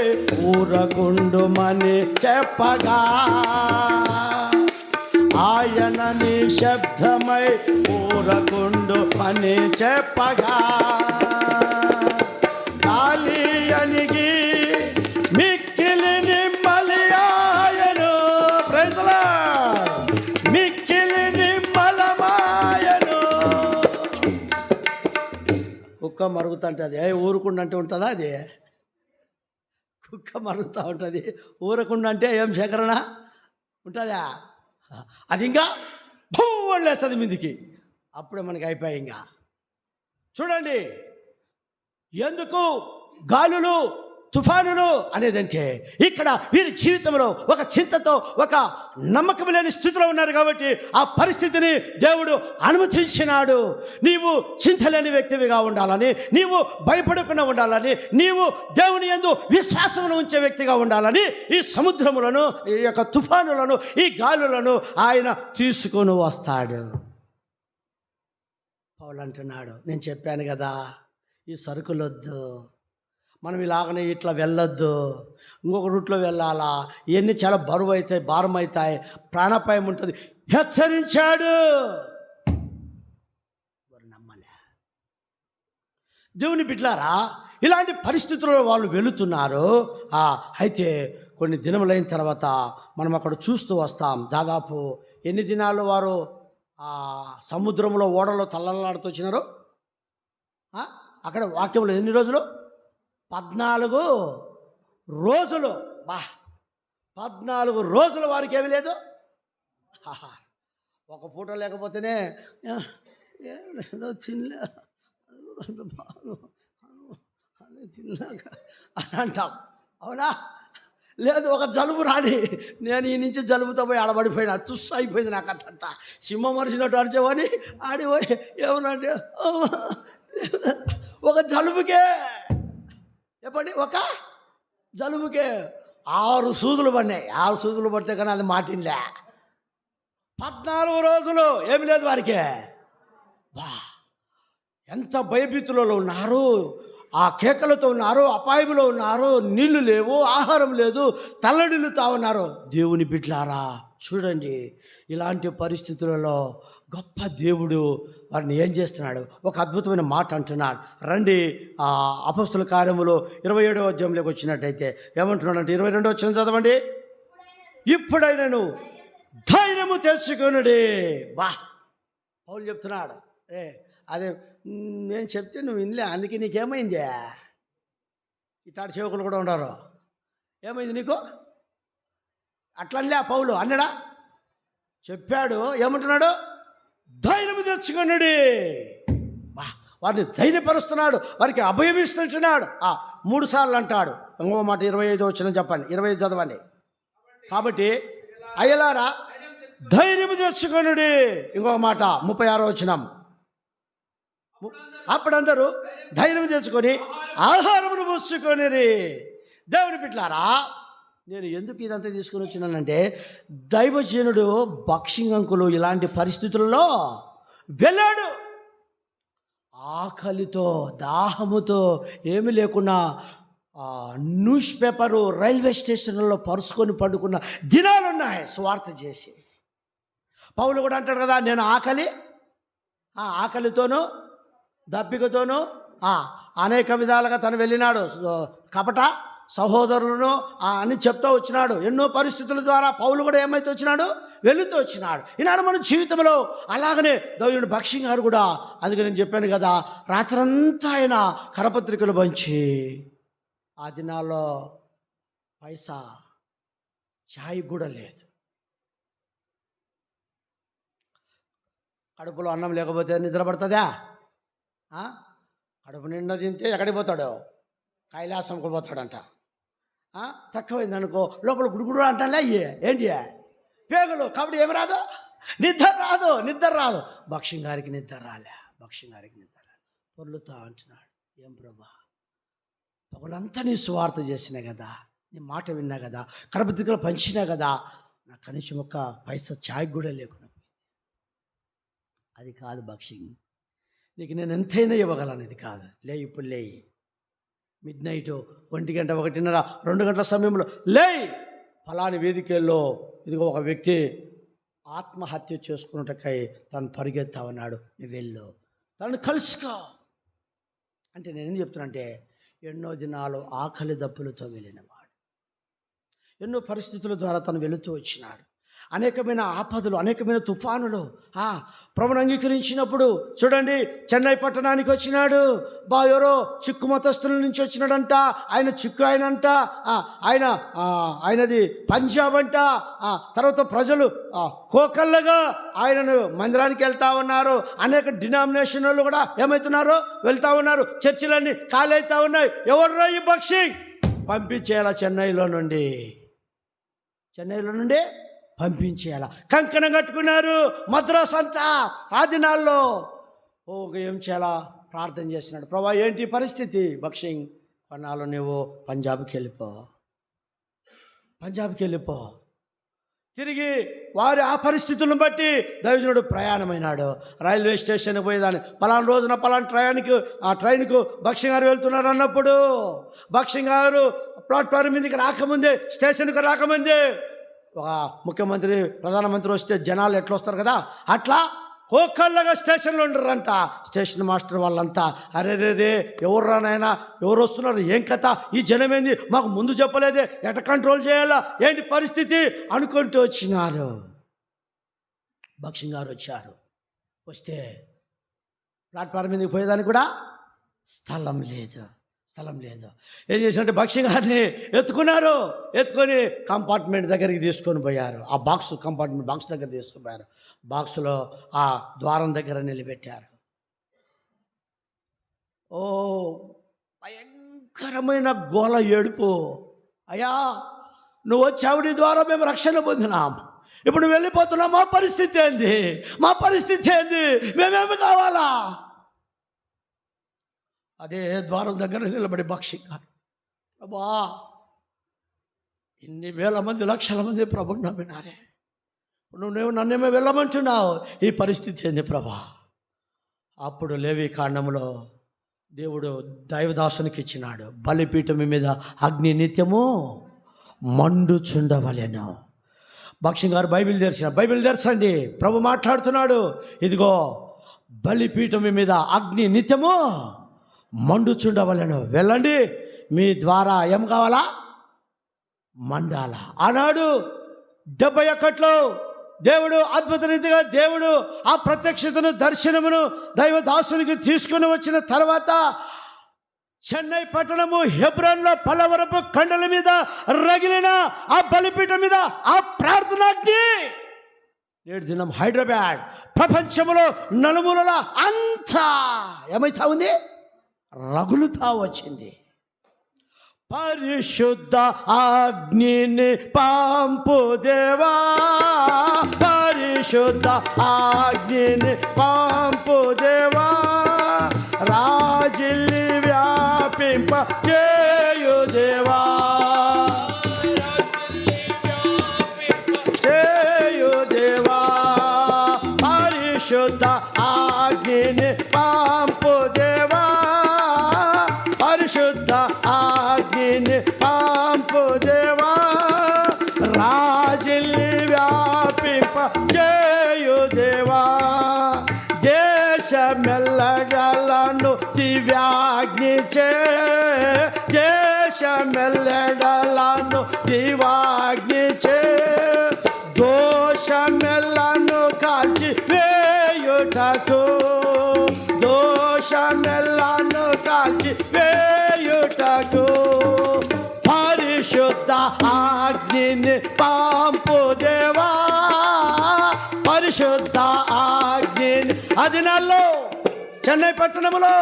ఊరకుండుమని చెప్పగా, ఆయన నిశ్శబ్దమై ఊరకుండుమని చెప్పగా, గాలి అణిగి మిక్కిలి నిమ్మలి ఆయను. Praise the lord. మిక్కిలి నిమ్మలమాయను. కుక్క మరుగుతుంటే అది ఊరుకుండా అంటే ఉంటుందా? అది కుక్క మరుగుతూ ఉంటుంది, ఊరకుండా అంటే ఏం సేకరణ ఉంటుందా? అది ఇంకా భూవలేస్తుంది మీదికి, అప్పుడే మనకి అయిపోయాయి. ఇంకా చూడండి ఎందుకు గాలులు తుఫానులు అనేదంటే, ఇక్కడ వీరి జీవితంలో ఒక చింతతో, ఒక నమ్మకం లేని స్థితిలో ఉన్నారు కాబట్టి ఆ పరిస్థితిని దేవుడు అనుమతించినాడు. నీవు చింతలేని వ్యక్తివిగా ఉండాలని, నీవు భయపడకుండా ఉండాలని, నీవు దేవుని యందు విశ్వాసం ఉంచే వ్యక్తిగా ఉండాలని ఈ సముద్రములను, ఈ యొక్క తుఫానులను, ఈ గాలులను ఆయన తీసుకొని వస్తాడు. పౌలు అంటున్నాడు, నేను చెప్పాను కదా ఈ సరుకులొద్దు, మనం ఇలాగనే ఇట్లా వెళ్ళొద్దు, ఇంకొక రూట్లో వెళ్ళాలా, ఇవన్నీ చాలా బరువు అవుతాయి, భారం అవుతాయి, ప్రాణాపాయం ఉంటుంది హెచ్చరించాడు. వారు నమ్మలే. దేవుని బిడ్డలారా, ఇలాంటి పరిస్థితుల్లో వాళ్ళు వెళుతున్నారు. అయితే కొన్ని దినములైన తర్వాత మనం అక్కడ చూస్తూ వస్తాం. దాదాపు ఎన్ని దినాలు వారు సముద్రంలో ఓడలో తల్లలాడుతూ వచ్చినారు? అక్కడ వాక్యంలో ఎన్ని రోజులు? 14 రోజులు. 14 రోజులు వారికి ఏమి లేదు. ఒక పూట లేకపోతేనే తినలే తినలేక అని అంటాం, అవునా? లేదు ఒక జలుబు రాని, నేను ఈ నుంచి జలుబుతో పోయి ఆడబడిపోయినా, తుస్సు అయిపోయింది నాకు అంతా. సింహం మరిచినట్టు అరిచేవని ఆడిపోయి ఏమనంటే ఒక జలుబుకే, చెప్పండి, ఒక జలుబుకే 6 సూదులు పడినాయి. 6 సూదులు పడితే కానీ అది మాటిలే. 14 రోజులు ఏమి లేదు వారికి. ఎంత భయభీతులలో ఉన్నారు, ఆ కేకలతో ఉన్నారు, అపాయంలో ఉన్నారు, నీళ్లు లేవు, ఆహారం లేదు, తల్లడిల్లుతా ఉన్నారు. దేవుని బిడ్డలారా చూడండి, ఇలాంటి పరిస్థితులలో గొప్ప దేవుడు వారిని ఏం చేస్తున్నాడు? ఒక అద్భుతమైన మాట అంటున్నాడు. రండి అపొస్తలుల కార్యములు 27వ అధ్యాయంలోకి వచ్చినట్టయితే ఏమంటున్నాడంటే 22వ వచనం చదవండి. ఇప్పుడైనను ధైర్యము తెచ్చుకొనుడి. పౌలు చెప్తున్నాడు, అదే నేను చెప్తే నువ్వు వినలే, అందుకే నీకేమైంది? ఇట్లాంటి సేవకులు కూడా ఉండరు. ఏమైంది నీకు? అట్లనే పౌలు అన్నాడా? చెప్పాడు. ఏమంటున్నాడు? ధైర్యము తెచ్చుకొనుడి. వారిని ధైర్యపరుస్తున్నాడు, వారికి అభయం ఇస్తుంటున్నాడు. 3 సార్లు అంటాడు. ఇంకో మాట 25వ వచనం చెప్పండి, 25 చదవండి. కాబట్టి అయ్యలారా ధైర్యము తెచ్చుకొనుడి. ఇంకొక మాట 36వ వచనం. అప్పుడందరూ ధైర్యం తెచ్చుకొని ఆహారమును పుచ్చుకొనిరి. దేవుని బిడ్డలారా, నేను ఎందుకు ఇదంతా తీసుకుని వచ్చినానంటే, దైవజనుడు బాక్సింగ్ అంకులు ఇలాంటి పరిస్థితుల్లో వెళ్ళాడు. ఆకలితో దాహముతో ఏమీ లేకుండా న్యూస్ పేపరు రైల్వే స్టేషన్లలో పరుచుకొని పడుకున్న దినాలున్నాయి సువార్త చేసి. పౌలు కూడా అంటాడు కదా, నేను ఆకలితోనూ దప్పికతోనూ అనేక విధాలుగా తను వెళ్ళినాడు. కపట సహోదరులను అని చెప్తూ వచ్చినాడు. ఎన్నో పరిస్థితుల ద్వారా పౌలు కూడా ఏమైతే వచ్చినాడు, వెళుతూ వచ్చినాడు. ఈనాడు మన జీవితంలో అలాగనే దైవుడు భక్సింగ్ గారు కూడా, అందుకే నేను చెప్పాను కదా, రాత్రంతా ఆయన కరపత్రికలు పంచి ఆ దినాల్లో పైసా ఛాయ్ కూడా లేదు. కడుపులో అన్నం లేకపోతే నిద్ర పడుతుందా? కడుపు నిండా తింటే ఎక్కడికి పోతాడు? కైలాసంకు పోతాడంట. తక్కువైంది అనుకో లోపల గుడుగుడు అంటాలే, ఏంటి పేగులు కాబట్టి ఏమి రాదు, నిద్ర రాదు. భక్ష్యం గారికి నిద్ర రాలే. పొర్లుతా అంటున్నాడు, ఏం ప్రభా, పగులంతా నీ సువార్త చేసినా కదా, నీ మాట విన్నా కదా, కరపత్రికలు పంచినా కదా, నాకు కనీసం ఒక పైసా ఛాయ్ కూడా లేకుండా. అది కాదు భక్ష్యం, నీకు నేను ఎంతైనా ఇవ్వగలను. ఇది కాదు. ఇప్పుడు లేయి, మిడ్ నైట్ 1 గంట 1:30 2 గంటల సమయంలో లేయి, ఫలాని వేదికల్లో ఇదిగో ఒక వ్యక్తి ఆత్మహత్య చేసుకున్నట్టుకై తను పరిగెత్తా ఉన్నాడు, నువ్వు వెళ్ళు, తనను కలుసుకో అంటే. నేనేం చెప్తున్నా, ఎన్నో దినాలు ఆకలి దప్పులతో వెళ్ళినవాడు, ఎన్నో పరిస్థితుల ద్వారా తను వెళుతూ వచ్చినాడు. అనేకమైన ఆపదలు, అనేకమైన తుఫానులు ప్రభుని అంగీకరించినప్పుడు చూడండి, చెన్నై పట్టణానికి వచ్చినాడు. ఎవరో చిక్కు మతస్థుల నుంచి వచ్చినాడంట. ఆయన చిక్కు ఆయనంట, ఆయనది పంజాబ్ అంట. తర్వాత ప్రజలు కోకళ్ళగా ఆయనను మందిరానికి వెళ్తా ఉన్నారు. అనేక డినామినేషన్ వాళ్ళు కూడా ఏమవుతున్నారు, వెళ్తా ఉన్నారు. చర్చిలన్నీ ఖాళీ అవుతా ఉన్నాయి. ఎవరు ఈ పక్షి పంపించేయాలా? చెన్నైలో నుండి పంపించేయాల. కంకణం కట్టుకున్నారు మద్రాస్ అంతా. ఆ దినాల్లో ఏం చేయాలా ప్రార్థన చేస్తున్నాడు. ప్రభా, ఏంటి పరిస్థితి? భక్సింగ్, కొన్నాళ్ళు నువ్వు పంజాబ్కి వెళ్ళిపో. తిరిగి వారి ఆ పరిస్థితులను బట్టి దైవజనుడు ప్రయాణమైనాడు. రైల్వే స్టేషన్కి పోయేదాన్ని, పలానా రోజున పలానా ట్రైన్కు భక్సింగ్ గారు వెళ్తున్నారు అన్నప్పుడు, భక్సింగ్ గారు ప్లాట్ఫారం మీదకి రాకముందే, స్టేషన్కి రాకముందే ఒక ముఖ్యమంత్రి ప్రధానమంత్రి వస్తే జనాలు ఎట్లా వస్తారు కదా, అట్లా కోకళ్ళగా స్టేషన్లో ఉండరంట. స్టేషన్ మాస్టర్ వాళ్ళంతా, అరే ఎవరు నాయనా, ఎవరు వస్తున్నారు, ఏం కథ, ఈ జనం ఏంది, మాకు ముందు చెప్పలేదే, ఎట కంట్రోల్ చేయాలా, ఏంటి పరిస్థితి అనుకుంటూ వచ్చినారు. భక్సింగ్ గారు వచ్చారు. వస్తే ప్లాట్ఫారం మీదకి పోయేదానికి కూడా స్థలం లేదు. ఏం చేసినట్టు భక్సింగ్ గారిని ఎత్తుకొని కంపార్ట్మెంట్ దగ్గరికి తీసుకొని పోయారు. ఆ కంపార్ట్మెంట్ బాక్స్ దగ్గర తీసుకొని పోయారు. బాక్స్లో ఆ ద్వారం దగ్గర నిలబెట్టారు. భయంకరమైన గోల, ఏడుపు. అయ్యా, నువ్వు వచ్చావు, నీ ద్వారా మేము రక్షణ పొందినాం, ఇప్పుడు నువ్వు వెళ్ళిపోతున్నావు, మా పరిస్థితి ఏంది, మేమేమి కావాలా? అదే ద్వారం దగ్గర నిలబడి భక్సింగ్ గారు, ప్రభా, ఇన్ని వేల మంది, లక్షల మంది ప్రభుని నమ్మినారే, నువ్వు నన్నేమో వెళ్ళమంటున్నావు, ఈ పరిస్థితి ఏంది ప్రభా? అప్పుడు లేవి కాండంలో దేవుడు దైవదాసునికి ఇచ్చినాడు, బలిపీఠం మీద అగ్ని నిత్యము మండుచుండవలెను. భక్సింగ్ గారు బైబిల్ తెరచండి, ప్రభు మాట్లాడుతున్నాడు. ఇదిగో బలిపీఠం మీద అగ్ని నిత్యము మండుచుండవలెను, వెళ్ళండి, మీ ద్వారా ఏం కావాలా? మండాల. ఆనాడు 71లో దేవుడు అద్భుత రీతిగా దేవుడు ఆ ప్రత్యక్షతను, దర్శనమును దైవదాసునికి తీసుకుని వచ్చిన తర్వాత చెన్నై పట్టణము హెబ్రోన్లో పలవరపు కండల మీద రగిలిన ఆ బలిపీఠం మీద ఆ ప్రార్థనాగ్ని నేడు దినం హైదరాబాద్ ప్రపంచంలో నలుమూలల అంతా ఏమైతా ఉంది, రగులుతా వచ్చింది. పరిశుద్ధ అగ్నిని పంపు దేవా, పరిశుద్ధ అగ్నిని పంపు దేవా, రాజిల్లి వ్యాపింప చేయు దేవా, దేశమెల్లెడలను దివాగ్నిచే దోషమెల్లను కాల్చి వేయుటకు దోషమెల్లను కాల్చి వేయుటకు పరిశుద్ధ అగ్నిని పంపు దేవా పరిశుద్ధ అగ్నిని. అది నెలలో చెన్నై పట్టణంలో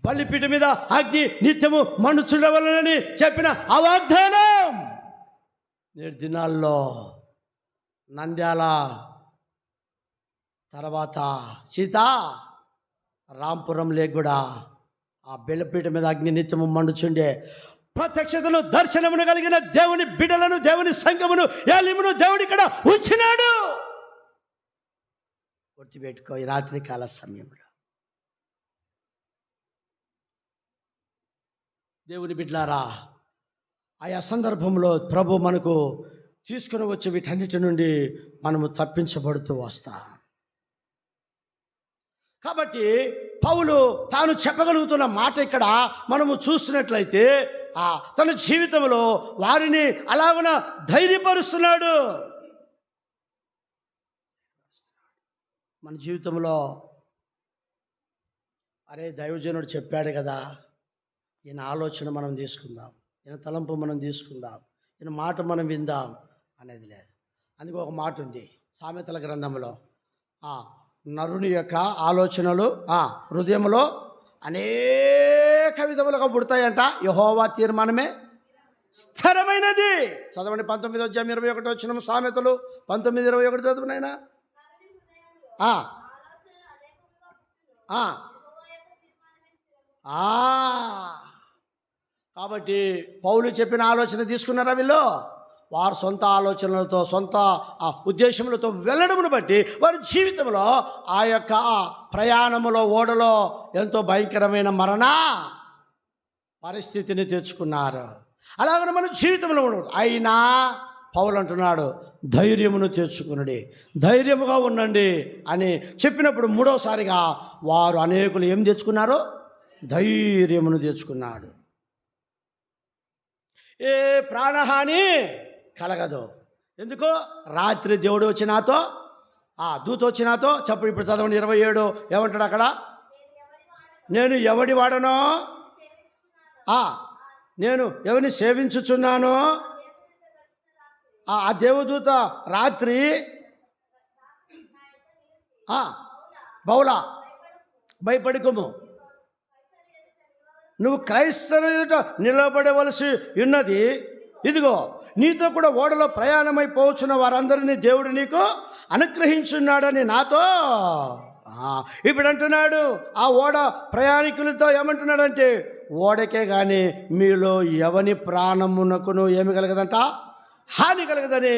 బలిపీఠం మీద అగ్ని నిత్యము మనుచుండవలనని చెప్పిన ఆ వాగ్దానం నేటి దినాల్లో నంద్యాల తర్వాత రాంపురం లేక్ కూడా ఆ బలిపీఠం మీద అగ్ని నిత్యము మండుచుండే ప్రత్యక్షతను దర్శనమును కలిగిన దేవుని బిడ్డలను దేవుని సంఘమును ఏలిమును దేవుడు ఇక్కడ ఉంచినాడు. గుర్తుపెట్టుకో ఈ రాత్రి కాల సమయంలో దేవుని బిడ్డలారా, ఆయా సందర్భంలో ప్రభు మనకు తీసుకుని వచ్చే వీటన్నిటి నుండి మనము తప్పించబడుతూ వస్తాం. కాబట్టి పౌలు తాను చెప్పగలుగుతున్న మాట ఇక్కడ మనము చూసినట్లయితే తన జీవితంలో వారిని అలాగున ధైర్యపరుస్తున్నాడు. మన జీవితంలో అరే దైవజనుడు చెప్పాడు కదా, ఈయన ఆలోచన మనం తీసుకుందాం, ఈయన తలంపు మనం తీసుకుందాం, ఈయన మాట మనం విందాం అనేది లేదు. అందుకే ఒక మాట ఉంది సామెతల గ్రంథంలో, నరుని యొక్క ఆలోచనలు హృదయంలో అనేక విధములుగా పుడతాయంట, యెహోవా తీర్మానమే స్థిరమైనది. చదవండి 19:21 వచ్చిన సామెతలు 19:21 చదువునైనా. కాబట్టి పౌలు చెప్పిన ఆలోచన తీసుకున్నారా వీళ్ళు? వారు సొంత ఆలోచనలతో సొంత ఉద్దేశములతో వెళ్ళడమును బట్టి వారి జీవితంలో ఆ యొక్క ప్రయాణములో ఓడలో ఎంతో భయంకరమైన మరణ పరిస్థితిని తెచ్చుకున్నారు. అలాగనే మన జీవితంలో ఉండదు. అయినా పౌలు అంటున్నాడు ధైర్యమును తెచ్చుకునండి, ధైర్యముగా ఉండండి అని చెప్పినప్పుడు మూడోసారిగా వారు అనేకులు ఏం తెచ్చుకున్నారు? ధైర్యమును తెచ్చుకున్నాడు. ఏ ప్రాణహాని కలగదు. ఎందుకో రాత్రి దేవుడు వచ్చి నాతో దూత వచ్చి నాతో చెప్పు. ఇప్పుడు చదవండి 27 ఏమంటాడు అక్కడ? నేను ఎవడి వాడనో నేను ఎవరిని సేవించుచున్నానో ఆ దేవదూత రాత్రి బౌలా భయపడుకోము, నువ్వు క్రైస్తవ ఎదుట నిలబడవలసి ఉన్నది. ఇదిగో నీతో కూడా ఓడలో ప్రయాణమైపోవచ్చున్న వారందరినీ దేవుడు నీకు అనుగ్రహించున్నాడని నాతో. ఇప్పుడు అంటున్నాడు ఆ ఓడ ప్రయాణికులతో ఏమంటున్నాడంటే, ఓడకే కానీ మీలో ఎవని ప్రాణమునకును ఏమి కలగదంట, హాని కలగదని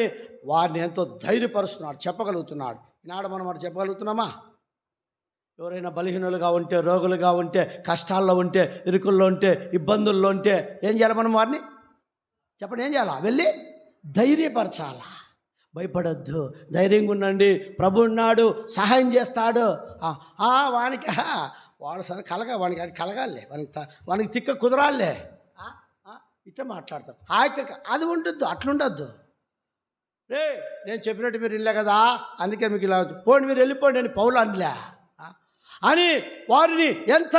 వారిని ఎంతో ధైర్యపరుస్తున్నాడు, చెప్పగలుగుతున్నాడు. ఈనాడు మనం మరి చెప్పగలుగుతున్నామా? ఎవరైనా బలహీనులుగా ఉంటే, రోగులుగా ఉంటే, కష్టాల్లో ఉంటే, ఇరుకుల్లో ఉంటే, ఇబ్బందుల్లో ఉంటే ఏం చేయాలి మనం? వారిని చెప్పండి, ఏం చేయాలా? వెళ్ళి ధైర్యపరచాలా. భయపడొద్దు, ధైర్యంగా ఉండండి, ప్రభు ఉన్నాడు, సహాయం చేస్తాడు. వానికి వాడు సరే వానికి కలగాలే, వానికి తిక్క కుదరాలే, ఇట్లా మాట్లాడతాం. అది ఉండొద్దు, అట్లుండొద్దు. రే నేను చెప్పినట్టు మీరు వెళ్ళే కదా, అందుకే మీకు ఇలా పోండి, మీరు వెళ్ళిపోండి అని పౌలు అనలే అని వారిని ఎంత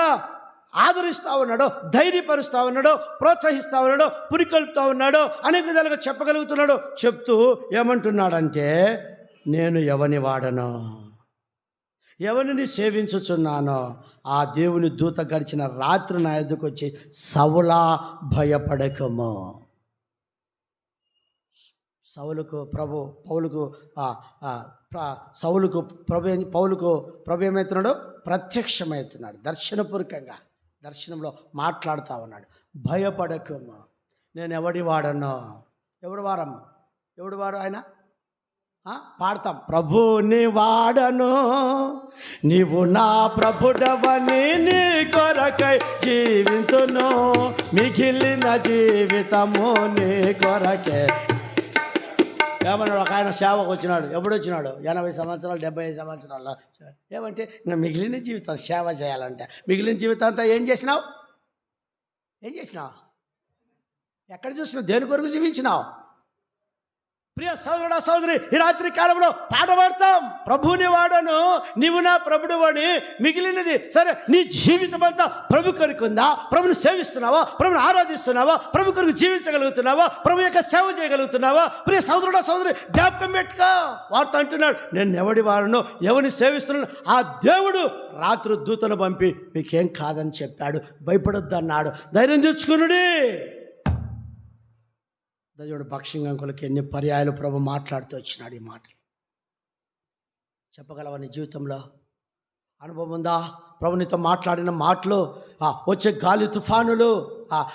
ఆదరిస్తూ ఉన్నాడో, ధైర్యపరుస్తూ ఉన్నాడో, ప్రోత్సహిస్తూ ఉన్నాడో, పురికొల్పుతూ ఉన్నాడో, అనేక విధాలుగా చెప్పగలుగుతున్నాడో. చెప్తూ ఏమంటున్నాడంటే, నేను ఎవని వాడను, ఎవరిని సేవించుచున్నానో ఆ దేవుని దూత గడిచిన రాత్రి నా ఎదుకు వచ్చి, సౌలా భయపడకము. పౌలుకు ప్రభు ఏమవుతున్నాడు? ప్రత్యక్షమవుతున్నాడు, దర్శనపూర్వకంగా దర్శనంలో మాట్లాడుతూ ఉన్నాడు. భయపడకము, నేను ఎవడి వాడను. ఎవడు వారు ఆయన? పాడతాం, ప్రభుని వాడను, నీవు నా ప్రభుడవని, నీ కొరకై జీవితును, మిగిలిన జీవితము నీ కొరకే. ఏమన్నాడు? ఒక ఆయన సేవకు వచ్చినాడు. ఎప్పుడు వచ్చినాడు? 80 సంవత్సరాలు 75 సంవత్సరాలు. ఏమంటే ఇంకా మిగిలిన జీవితం సేవ చేయాలంటే, మిగిలిన జీవితం అంతా ఏం చేసినావు? ఏం చేసినావు? ఎక్కడ చూసినావు? దేని కొరకు జీవించినావు? ప్రియ సోదరుడా సోదరి, ఈ రాత్రి కాలంలో పాట పాడతాం, ప్రభుని వాడను నీవు నా ప్రభుడు అని. మిగిలినది సరే, నీ జీవితం అంతా ప్రభు కొరకు ఉందా? ప్రభుని సేవిస్తున్నావా? ప్రభుని ఆరాధిస్తున్నావా? ప్రభు కొరకు జీవించగలుగుతున్నావా? ప్రభు యొక్క సేవ చేయగలుగుతున్నావా? ప్రియ సోదరుడా సోదరి, జ్ఞాపకం పెట్టుకో. వార్త అంటున్నాడు, నేను ఎవడి వాడను, ఎవరిని సేవిస్తున్నాను. ఆ దేవుడు రాత్రి దూతను పంపి మీకేం కాదని చెప్పాడు, భయపడొద్దు అన్నాడు. ధైర్యం తెచ్చుకునుడి. దైవుడు భక్షింగంకులకి ఎన్ని పర్యాయాలు ప్రభు మాట్లాడుతూ వచ్చినాడు ఈ మాటలు. చెప్పగలవా? నీ జీవితంలో అనుభవం ఉందా? ప్రభు నీతో మాట్లాడిన మాటలు, వచ్చే గాలి తుఫానులు,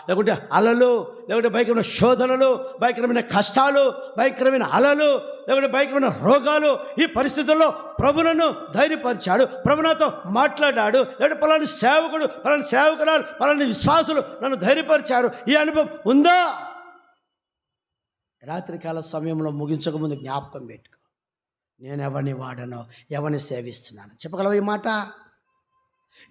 లేకుంటే అలలు, లేకుంటే భయంకరమైన శోధనలు, భయంకరమైన కష్టాలు, భయంకరమైన అలలు, లేకుంటే భయంకరమైన రోగాలు, ఈ పరిస్థితుల్లో ప్రభులను ధైర్యపరిచాడు. ప్రభు నాతో మాట్లాడాడు. లేకుంటే పలాని సేవకుడు, పలాని సేవకురాలు, పలాని విశ్వాసులు నన్ను ధైర్యపరిచారు. ఈ అనుభవం ఉందా? రాత్రికాల సమయంలో ముగించకముందు జ్ఞాపకం పెట్టుకో, నేను ఎవరిని వాడనో, ఎవరిని సేవిస్తున్నాను. చెప్పగలవు ఈ మాట?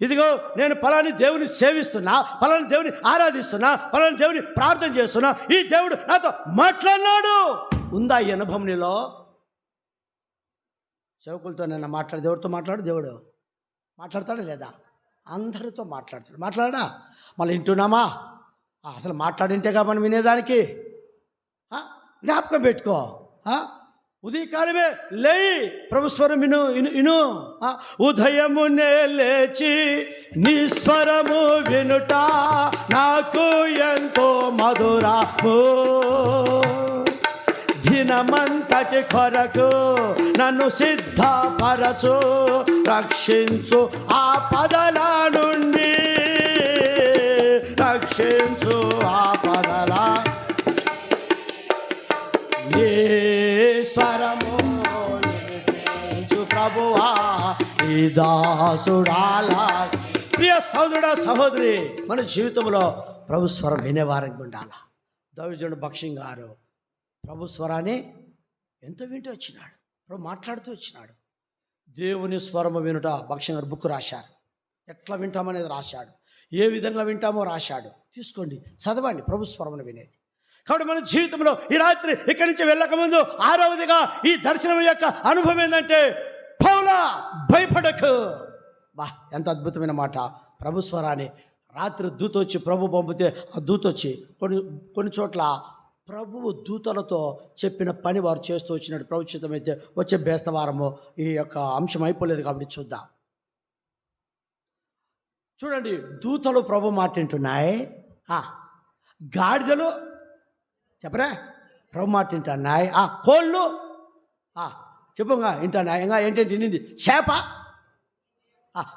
ఇదిగో నేను పలాని దేవుని సేవిస్తున్నా, పలాని దేవుని ఆరాధిస్తున్నా, పలాని దేవుని ప్రార్థన చేస్తున్నా, ఈ దేవుడు నాతో మాట్లాడినాడు. ఉందా ఈ అనుభవం నీలో? సేవకులతో నేను మాట్లాడు, దేవుడితో మాట్లాడు. దేవుడు మాట్లాడతాడా లేదా? అందరితో మాట్లాడతాడు. మాట్లాడా? మళ్ళీ వింటున్నామా? అసలు మాట్లాడింటే కా మనం వినేదానికి. జ్ఞాపకం పెట్టుకో. ఉదయకాలమే లేయి, ప్రభు స్వరం విను విను. ఉదయమునే లేచి నీ స్వరము వినుట నాకు ఎంతో మధురము. దినమంతటి కొరకు నన్ను సిద్ధపరచు, రక్షించు ఆ పదల నుండి, రక్షించు ఆ పదల. స్వరము ప్రభువా ఈ దాసుడాలా. ప్రియ సోదరుడా సహోదరి, మన జీవితంలో ప్రభు స్వరం వినేవారంగా ఉండాలా. దైవజనుడు భక్షింగ్ గారు ప్రభు స్వరాన్ని ఎంతో వింటూ వచ్చినాడు. ప్రభు మాట్లాడుతూ వచ్చినాడు. దేవుని స్వరము వినుట భక్షింగ్ గారు బుక్ రాశారు. ఎట్లా వింటామనేది రాశాడు, ఏ విధంగా వింటామో రాశాడు. తీసుకోండి, చదవండి ప్రభు స్వరమును వినేది. కాబట్టి మన జీవితంలో ఈ రాత్రి ఇక్కడి నుంచి వెళ్ళకముందు 6వదిగా ఈ దర్శనం యొక్క అనుభవం ఏంటంటే, పౌలా భయపడకు. బా, ఎంత అద్భుతమైన మాట. ప్రభు స్వరాన్ని రాత్రి దూత వచ్చి ప్రభు పంపితే ఆ దూత వచ్చి కొన్ని చోట్ల ప్రభువు దూతలతో చెప్పిన పని వారు చేస్తూ వచ్చినట్టు ప్రభు చిత్తమైతే వచ్చే బేస్తవారము ఈ యొక్క అంశం అయిపోలేదు కాబట్టి చూద్దాం. చూడండి, దూతలు ప్రభు మాట వింటున్నాయి, గాడిదలు చెప్పరా ప్రభు మాట వింటున్నాయి, కోళ్ళు చెప్పుగా వింటున్నాయి. ఇంకా ఏంటంటే వినింది చేప.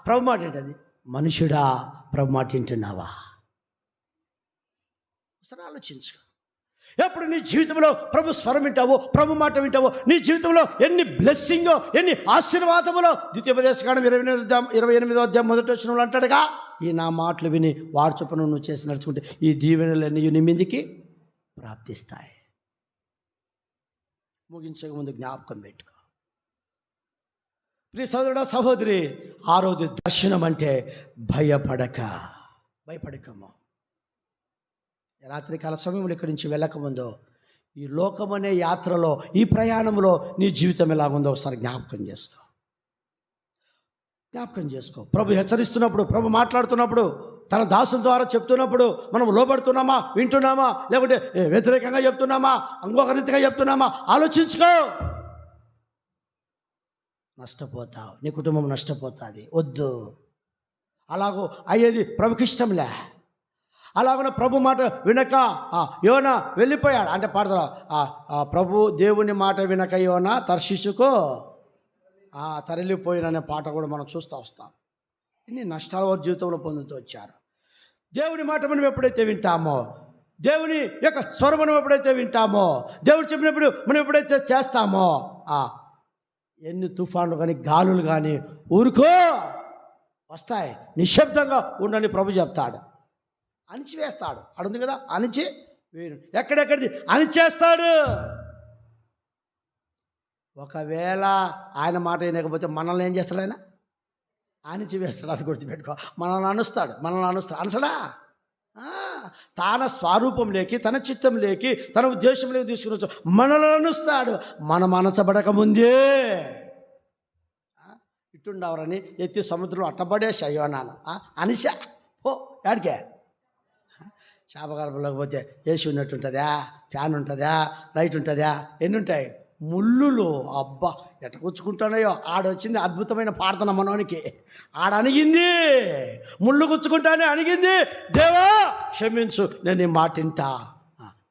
ప్రభు మాట ఏంటది? మనుషుడా ప్రభు మాట వింటున్నావా? ఒకసారి ఆలోచించు. ఎప్పుడు నీ జీవితంలో ప్రభు స్వరం వింటావో, ప్రభు మాట వింటావో, నీ జీవితంలో ఎన్ని బ్లెస్సింగో, ఎన్ని ఆశీర్వాదములో. ద్వితీయోపదేశకాండం 28వ అధ్యాయం 1వ వచనంలో అంటాడుగా, ఈ నా మాటలు విని వాడి చొప్పున నువ్వు చేసి నడుచుకుంటే ఈ దీవెనలన్నీ నీ మీదికి ప్రాప్తిస్తాయి. ముగించక ముందు జ్ఞాపకం పెట్టుకో. ప్రియ సోదరుడా సహోదరి, 6వది దర్శనం అంటే భయపడకము. రాత్రికాల సమయంలో ఇక్కడి నుంచి వెళ్ళకముందు ఈ లోకమనే యాత్రలో, ఈ ప్రయాణంలో నీ జీవితం ఎలాగుందో ఒకసారి జ్ఞాపకం చేసుకో. ప్రభు హెచ్చరిస్తున్నప్పుడు, ప్రభు మాట్లాడుతున్నప్పుడు, తన దాసుల ద్వారా చెప్తున్నప్పుడు మనం లోబడుతున్నామా, వింటున్నామా, లేకుంటే వ్యతిరేకంగా చెప్తున్నామా, ఇంకొక రీతిగా చెప్తున్నామా ఆలోచించుకో. నష్టపోతావు, నీ కుటుంబం నష్టపోతుంది. వద్దు, అలాగూ అయ్యేది ప్రభుకి ఇష్టంలే. అలాగన ప్రభు మాట వినక యోనా వెళ్ళిపోయాడు అంటే పాడతారు, ప్రభు దేవుని మాట వినక యోనా తర్షీషుకు తరలిపోయిననే పాట కూడా మనం చూస్తూ వస్తాం. ఇన్ని నష్టాల వారి జీవితంలో పొందుతూ వచ్చారు. దేవుని మాట మనం ఎప్పుడైతే వింటామో, దేవుని యొక్క స్వరం మనం ఎప్పుడైతే వింటామో, దేవుడు చెప్పినప్పుడు మనం ఎప్పుడైతే చేస్తామో, ఎన్ని తుఫాన్లు కానీ గాలులు కానీ ఊరుకో వస్తాయి, నిశ్శబ్దంగా ఉండని ప్రభు చెప్తాడు. అణిచివేస్తాడు. అడుంది కదా, అణిచి వేరు ఎక్కడెక్కడిది అణిచేస్తాడు. ఒకవేళ ఆయన మాట వినకపోతే మనల్ని ఏం చేస్తాడు? ఆయన అణిచివేస్తాడు. అది గుర్తుపెట్టుకో. మనల్ని అనుస్తాడు. అనసడా తన స్వరూపంలోకి, తన చిత్తంలోకి, తన ఉద్దేశంలోకి తీసుకుని వచ్చు. మనలో అనుస్తాడు మనం అనచబడక ముందే. ఇట్టుండవరని ఎత్తి సముద్రంలో అట్టబడేసి అయ్యో నాన్న అనిసా ఓ యాడికే శాపగర్భంలోకి పోతే ఏసీ ఉన్నట్టు ఉంటుందా, ఫ్యాన్ ఉంటుందా, లైట్ ఉంటుందా, ఎన్ని ఉంటాయి? ముళ్ళులు. అబ్బా ఎట్ట గుచ్చుకుంటానో. ఆడొచ్చింది అద్భుతమైన ప్రార్థన మనోనికి. ఆడనిగింది, ముళ్ళు గుచ్చుకుంటానే అనిగింది, దేవా క్షమించు, నేను నీ మాట వింటా,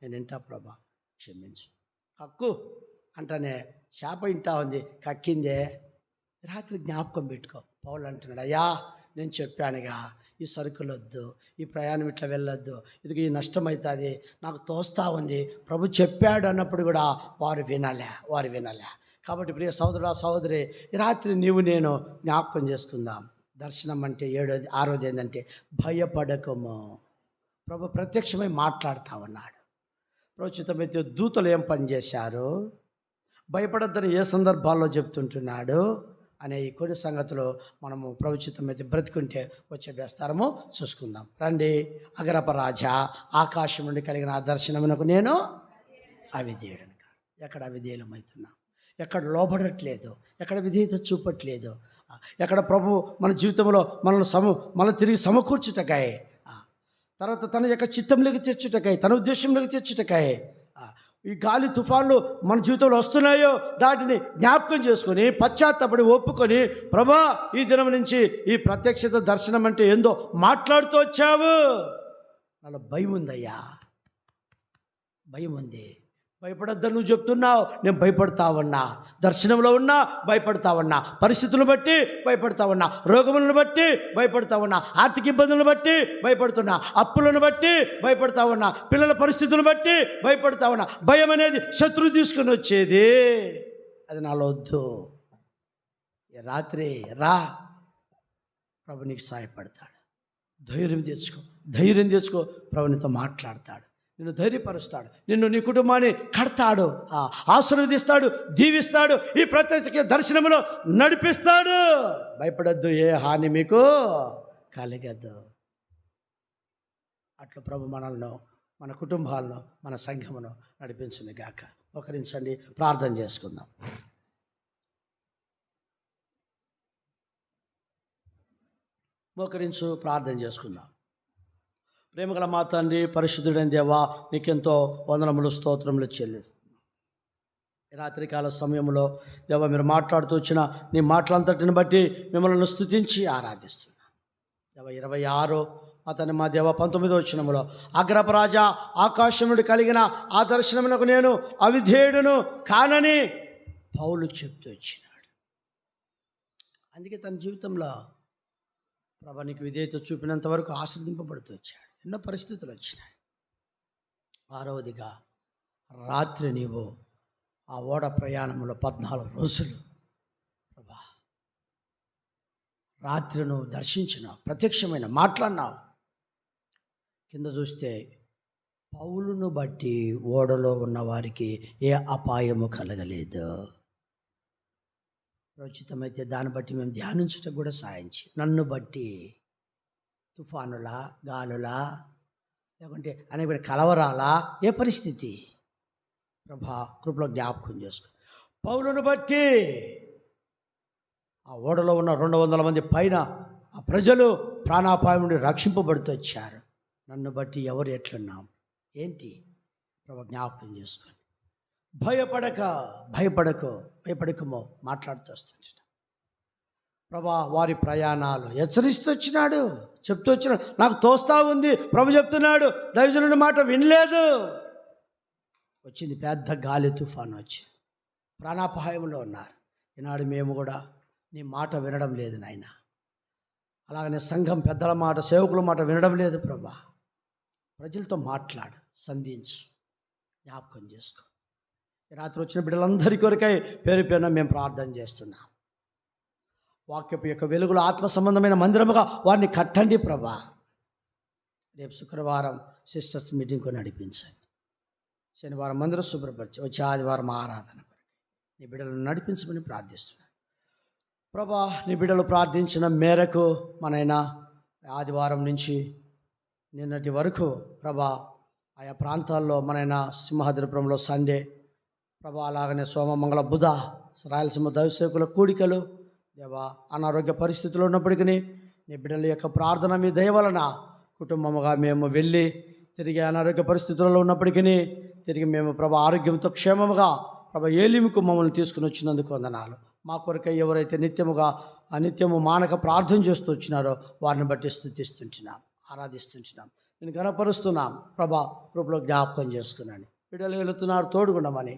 నేను వింటా ప్రభా క్షమించు. కక్కు అంటానే శాప వింటా ఉంది, కక్కిందే. రాత్రి జ్ఞాపకం పెట్టుకో. పౌలు అంటున్నాడు, అయ్యా నేను చెప్పానుగా ఈ సరుకులు వద్దు, ఈ ప్రయాణం ఇట్లా వెళ్ళొద్దు, ఇది ఈ నష్టం అవుతుంది, నాకు తోస్తా ఉంది, ప్రభు చెప్పాడు అన్నప్పుడు కూడా వారు వినలే. కాబట్టి ప్రియ సహోదరుడా సహోదరి, ఈ రాత్రి నీవు నేను జ్ఞాపకం చేసుకుందాం. దర్శనం అంటే 6వది ఏంటంటే భయపడకము. ప్రభు ప్రత్యక్షమై మాట్లాడుతూ ఉన్నాడు. ప్రోచితమైతే దూతలు ఏం పని చేశారు, భయపడద్దని ఏ సందర్భాల్లో చెప్తుంటున్నాడు అనే ఈ కొన్ని సంగతులు మనము ప్రవచితమైతే బ్రతికుంటే వచ్చే వ్యస్తారము చూసుకుందాం. రండి. అగరపరాజా, ఆకాశం నుండి కలిగిన ఆ దర్శనమునకు నేను అవిధేయుడను. ఎక్కడ అవిధేయులమవుతున్నాం, ఎక్కడ లోబడట్లేదు, ఎక్కడ విధేయత చూపట్లేదు, ఎక్కడ ప్రభు మన జీవితంలో మనల్ని తిరిగి సమకూర్చుటకాయ, తర్వాత తన యొక్క చిత్తంలోకి తెచ్చుటకాయ, తన ఉద్దేశంలోకి తెచ్చుటకాయ ఈ గాలి తుఫాన్లు మన జీవితంలో వస్తున్నాయో దాటిని జ్ఞాపకం చేసుకొని పశ్చాత్తపడి ఒప్పుకొని, ప్రభా ఈ దినం నుంచి ఈ ప్రత్యక్షత దర్శనం అంటే ఏందో మాట్లాడుతూ వచ్చావు, నాలో భయం ఉందయ్యా, భయం ఉంది. భయపడొద్దని నువ్వు చెప్తున్నావు, నేను భయపడతా ఉన్నా. దర్శనంలో ఉన్నా భయపడతా ఉన్నా, పరిస్థితులను బట్టి భయపడతా ఉన్నా, రోగములను బట్టి భయపడతా ఉన్నా, ఆర్థిక ఇబ్బందులను బట్టి భయపడుతున్నా, అప్పులను బట్టి భయపడతా ఉన్నా, పిల్లల పరిస్థితులను బట్టి భయపడతా ఉన్నా. భయం అనేది శత్రువు తీసుకుని వచ్చేది, అది నాలో వద్దు. ఈ రాత్రి రా, ప్రభు నీకు సహాయపడతాడు. ధైర్యం తెచ్చుకో. ప్రభు నీతో మాట్లాడతాడు, నిన్ను ధైర్యపరుస్తాడు, నిన్ను నీ కుటుంబాన్ని కడతాడు, ఆశీర్వదిస్తాడు, దీవిస్తాడు, ఈ ప్రత్యక్ష దర్శనంలో నడిపిస్తాడు. భయపడద్దు, ఏ హాని మీకు కలగద్దు. అట్లా ప్రభు మనల్ని, మన కుటుంబాలను, మన సంఘమును నడిపించును గాక. ఒకరించండి, ప్రార్థన చేసుకుందాం. మోకరించు, ప్రార్థన చేసుకుందాం. ప్రేమగల మా తండ్రి, పరిశుద్ధుడైన దేవా, నీకెంతో వందనములు, స్తోత్రములు చెల్లిస్తున్నాం. ఈ రాత్రికాల సమయంలో దేవా మీరు మాట్లాడుతూ వచ్చిన నీ మాటలంతటిని బట్టి మిమ్మల్ని స్తుతించి ఆరాధిస్తున్నాం. దేవ 26 అతని మా దేవ 19వ వచనములో అగ్రపరాజా, ఆకాశముడు కలిగిన ఆ దర్శనమునకు నేను అవిధేయుడును కానని పౌలు చెప్తూ వచ్చినాడు. అందుకే తన జీవితంలో ప్రభు నీకు విధేయత చూపినంత వరకు ఆశీర్వదింపబడుతూ వచ్చాడు. ఎన్నో పరిస్థితులు వచ్చినాయి. 6వదిగా రాత్రి నీవు ఆ ఓడ ప్రయాణంలో 14 రోజులు ప్రభా రాత్రి నువ్వు దర్శించినావు, ప్రత్యక్షమైన మాట్లాడినావు. కింద చూస్తే పౌలును బట్టి ఓడలో ఉన్న వారికి ఏ అపాయము కలగలేదు. రోచితమైతే దాన్ని బట్టి మేము ధ్యానించటం కూడా సాయించి, నన్ను బట్టి తుఫానులా, గాలులా, లేకుంటే అనేక కలవరాలా, ఏ పరిస్థితి ప్రభా కృపలో జ్ఞాపకం చేసుకో. పౌలును బట్టి ఆ ఓడలో ఉన్న 200 మంది పైన ఆ ప్రజలు ప్రాణాపాయం నుండి రక్షింపబడుతూ వచ్చారు. నన్ను బట్టి ఎవరు ఎట్లున్నాం ఏంటి ప్రభా జ్ఞాపకం చేసుకోండి. భయపడకమో మాట్లాడుతూ వస్తున్నాడు ప్రభా. వారి ప్రయాణాలు హెచ్చరిస్తూ వచ్చినాడు, చెప్తూ వచ్చినాడు, నాకు తోస్తా ఉంది. ప్రభు చెప్తున్నాడు, దైవజనుడి మాట వినలేదు. వచ్చింది పెద్ద గాలి తుఫాను వచ్చి ప్రాణాపాయంలో ఉన్నారు. ఈనాడు మేము కూడా నీ మాట వినడం లేదు నాయన. అలాగనే సంఘం పెద్దల మాట, సేవకుల మాట వినడం లేదు ప్రభా. ప్రజలతో మాట్లాడు, సంధించు, జ్ఞాపకం చేసుకో. రాత్రి వచ్చిన బిడ్డలందరి కొరకై పేరు పేరున మేము ప్రార్థన చేస్తున్నాం. వాక్యపు యొక్క వెలుగులో ఆత్మ సంబంధమైన మందిరముగా వారిని కట్టండి ప్రభా. రేపు శుక్రవారం సిస్టర్స్ మీటింగ్కు నడిపించండి. శనివారం మందిరం శుభ్రపరిచి వచ్చే ఆదివారం ఆరాధన నీ బిడ్డలను నడిపించమని ప్రార్థిస్తున్నాను ప్రభా. నీ బిడ్డలు ప్రార్థించిన మేరకు మనైనా ఆదివారం నుంచి నిన్నటి వరకు ప్రభా ఆయా ప్రాంతాల్లో మనైనా సింహాద్రిపురంలో సండే ప్రభా, అలాగనే సోమ మంగళ బుధ రాయలసీమ దైవసేవకుల కూడికలు దేవా, అనారోగ్య పరిస్థితుల్లో ఉన్నప్పటికీ నీ బిడ్డల యొక్క ప్రార్థన మీ దయ వలన కుటుంబముగా మేము వెళ్ళి తిరిగి అనారోగ్య పరిస్థితుల్లో ఉన్నప్పటికీ తిరిగి మేము ప్రభా ఆరోగ్యంతో క్షేమముగా ప్రభా ఏలిముకు మమ్మల్ని తీసుకుని వచ్చినందుకు వందనాలు. మా కొరకై ఎవరైతే నిత్యము మానక ప్రార్థన చేస్తూ వచ్చినారో వారిని బట్టి స్తుతిస్తుంటున్నాం, ఆరాధిస్తుంటున్నాం, నేను గణపరుస్తున్నాం. ప్రభా కృపలో జ్ఞాపకం చేసుకున్నాను. బిడ్డలు వెళుతున్నారు, తోడుగుండమని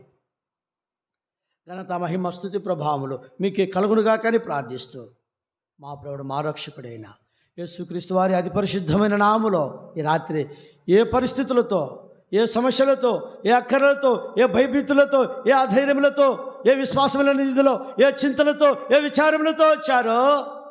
ఘనత మహిమ స్తుతి ప్రభావములు మీకే కలుగునుగా కానీ ప్రార్థిస్తూ మా ప్రభుడు మా రక్షకుడైన యేసుక్రీస్తు వారి అతి పరిశుద్ధమైన నామములో ఈ రాత్రి ఏ పరిస్థితులతో, ఏ సమస్యలతో, ఏ అక్కరలతో, ఏ భయభీతులతో, ఏ అధైర్యములతో, ఏ విశ్వాసముల నిధిలో, ఏ చింతలతో, ఏ విచారములతో వచ్చారో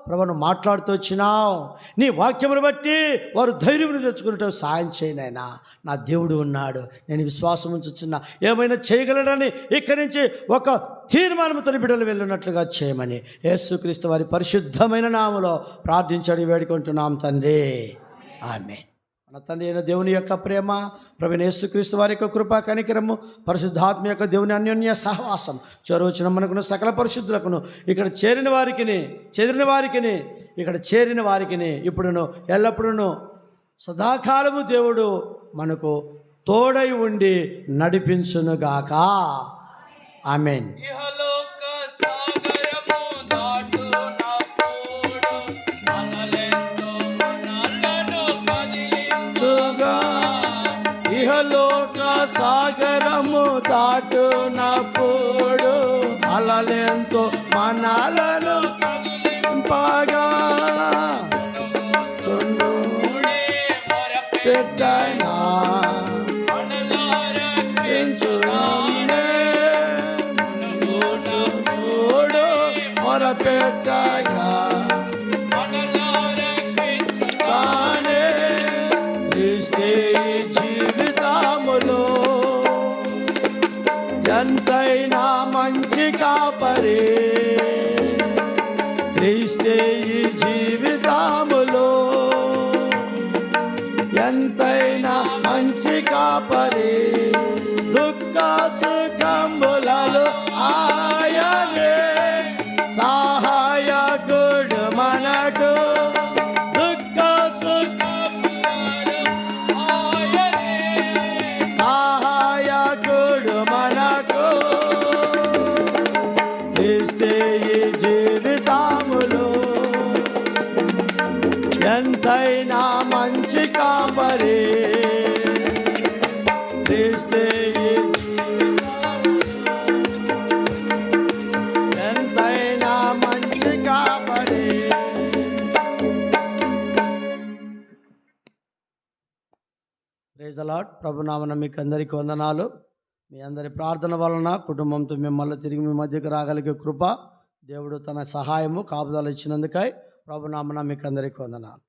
ప్రభును మాట్లాడుతూ వచ్చినావు. నీ వాక్యమును బట్టి వారు ధైర్యమును తెచ్చుకున్నట్టు సాయం చేయనైనా. నా దేవుడు ఉన్నాడు, నేను విశ్వాసం ఉంచుచున్నా, ఏమైనా చేయగలడని ఇక్కడి నుంచి ఒక తీర్మానంతో బిడ్డలు వెళ్ళినట్లుగా చేయమని యేసుక్రీస్తు వారి పరిశుద్ధమైన నామములో ప్రార్థించడి వేడుకుంటున్నాం తండ్రి, ఆమేన్. మన తండ్రి అయిన దేవుని యొక్క ప్రేమ, ప్రభువైన యేసుక్రీస్తు వారి యొక్క కృపా కనికరము, పరిశుద్ధాత్మ యొక్క దేవుని అన్యోన్య సహవాసం చొరవచ్చిన మనకును సకల పరిశుద్ధులకును ఇక్కడ చేరిన వారికి ఇప్పుడును ఎల్లప్పుడూ సదాకాలము దేవుడు మనకు తోడై ఉండి నడిపించునుగాక. ఆమేన్. ఇహలోక సాగరము దాటునప్పుడు అలలెంతో మనలను బాగా పెట్టైనా మొరపెట్టగా తానే క్రీస్తే జీవితములో ఎంతైనా మంచి కాపరి, క్రీస్తే ఈ జీవితములో ఎంతైనా మంచి కాపరి, దుఃఖ సుఖములలో ఆయనే సహాయకుడు మనకు, దుఃఖ సుఖములలో ఆయనే సహాయకుడు మనకు, క్రీస్తే ఈ జీవితములో ఎంతైనా మంచి కాపరి, క్రీస్తే ఎంతైనా మంచి కాపరి. Praise the lord. ప్రభునామమున మీకు అందరికీ వందనాలు. మీ అందరి ప్రార్థన వలన కుటుంబంతో మిమ్మల్ని తిరిగి మీ మధ్యకు రాగలిగే కృప దేవుడు తన సహాయము కాపుదల ఇచ్చినందుకై ప్రభునామమున మీకు అందరికీ వందనాలు.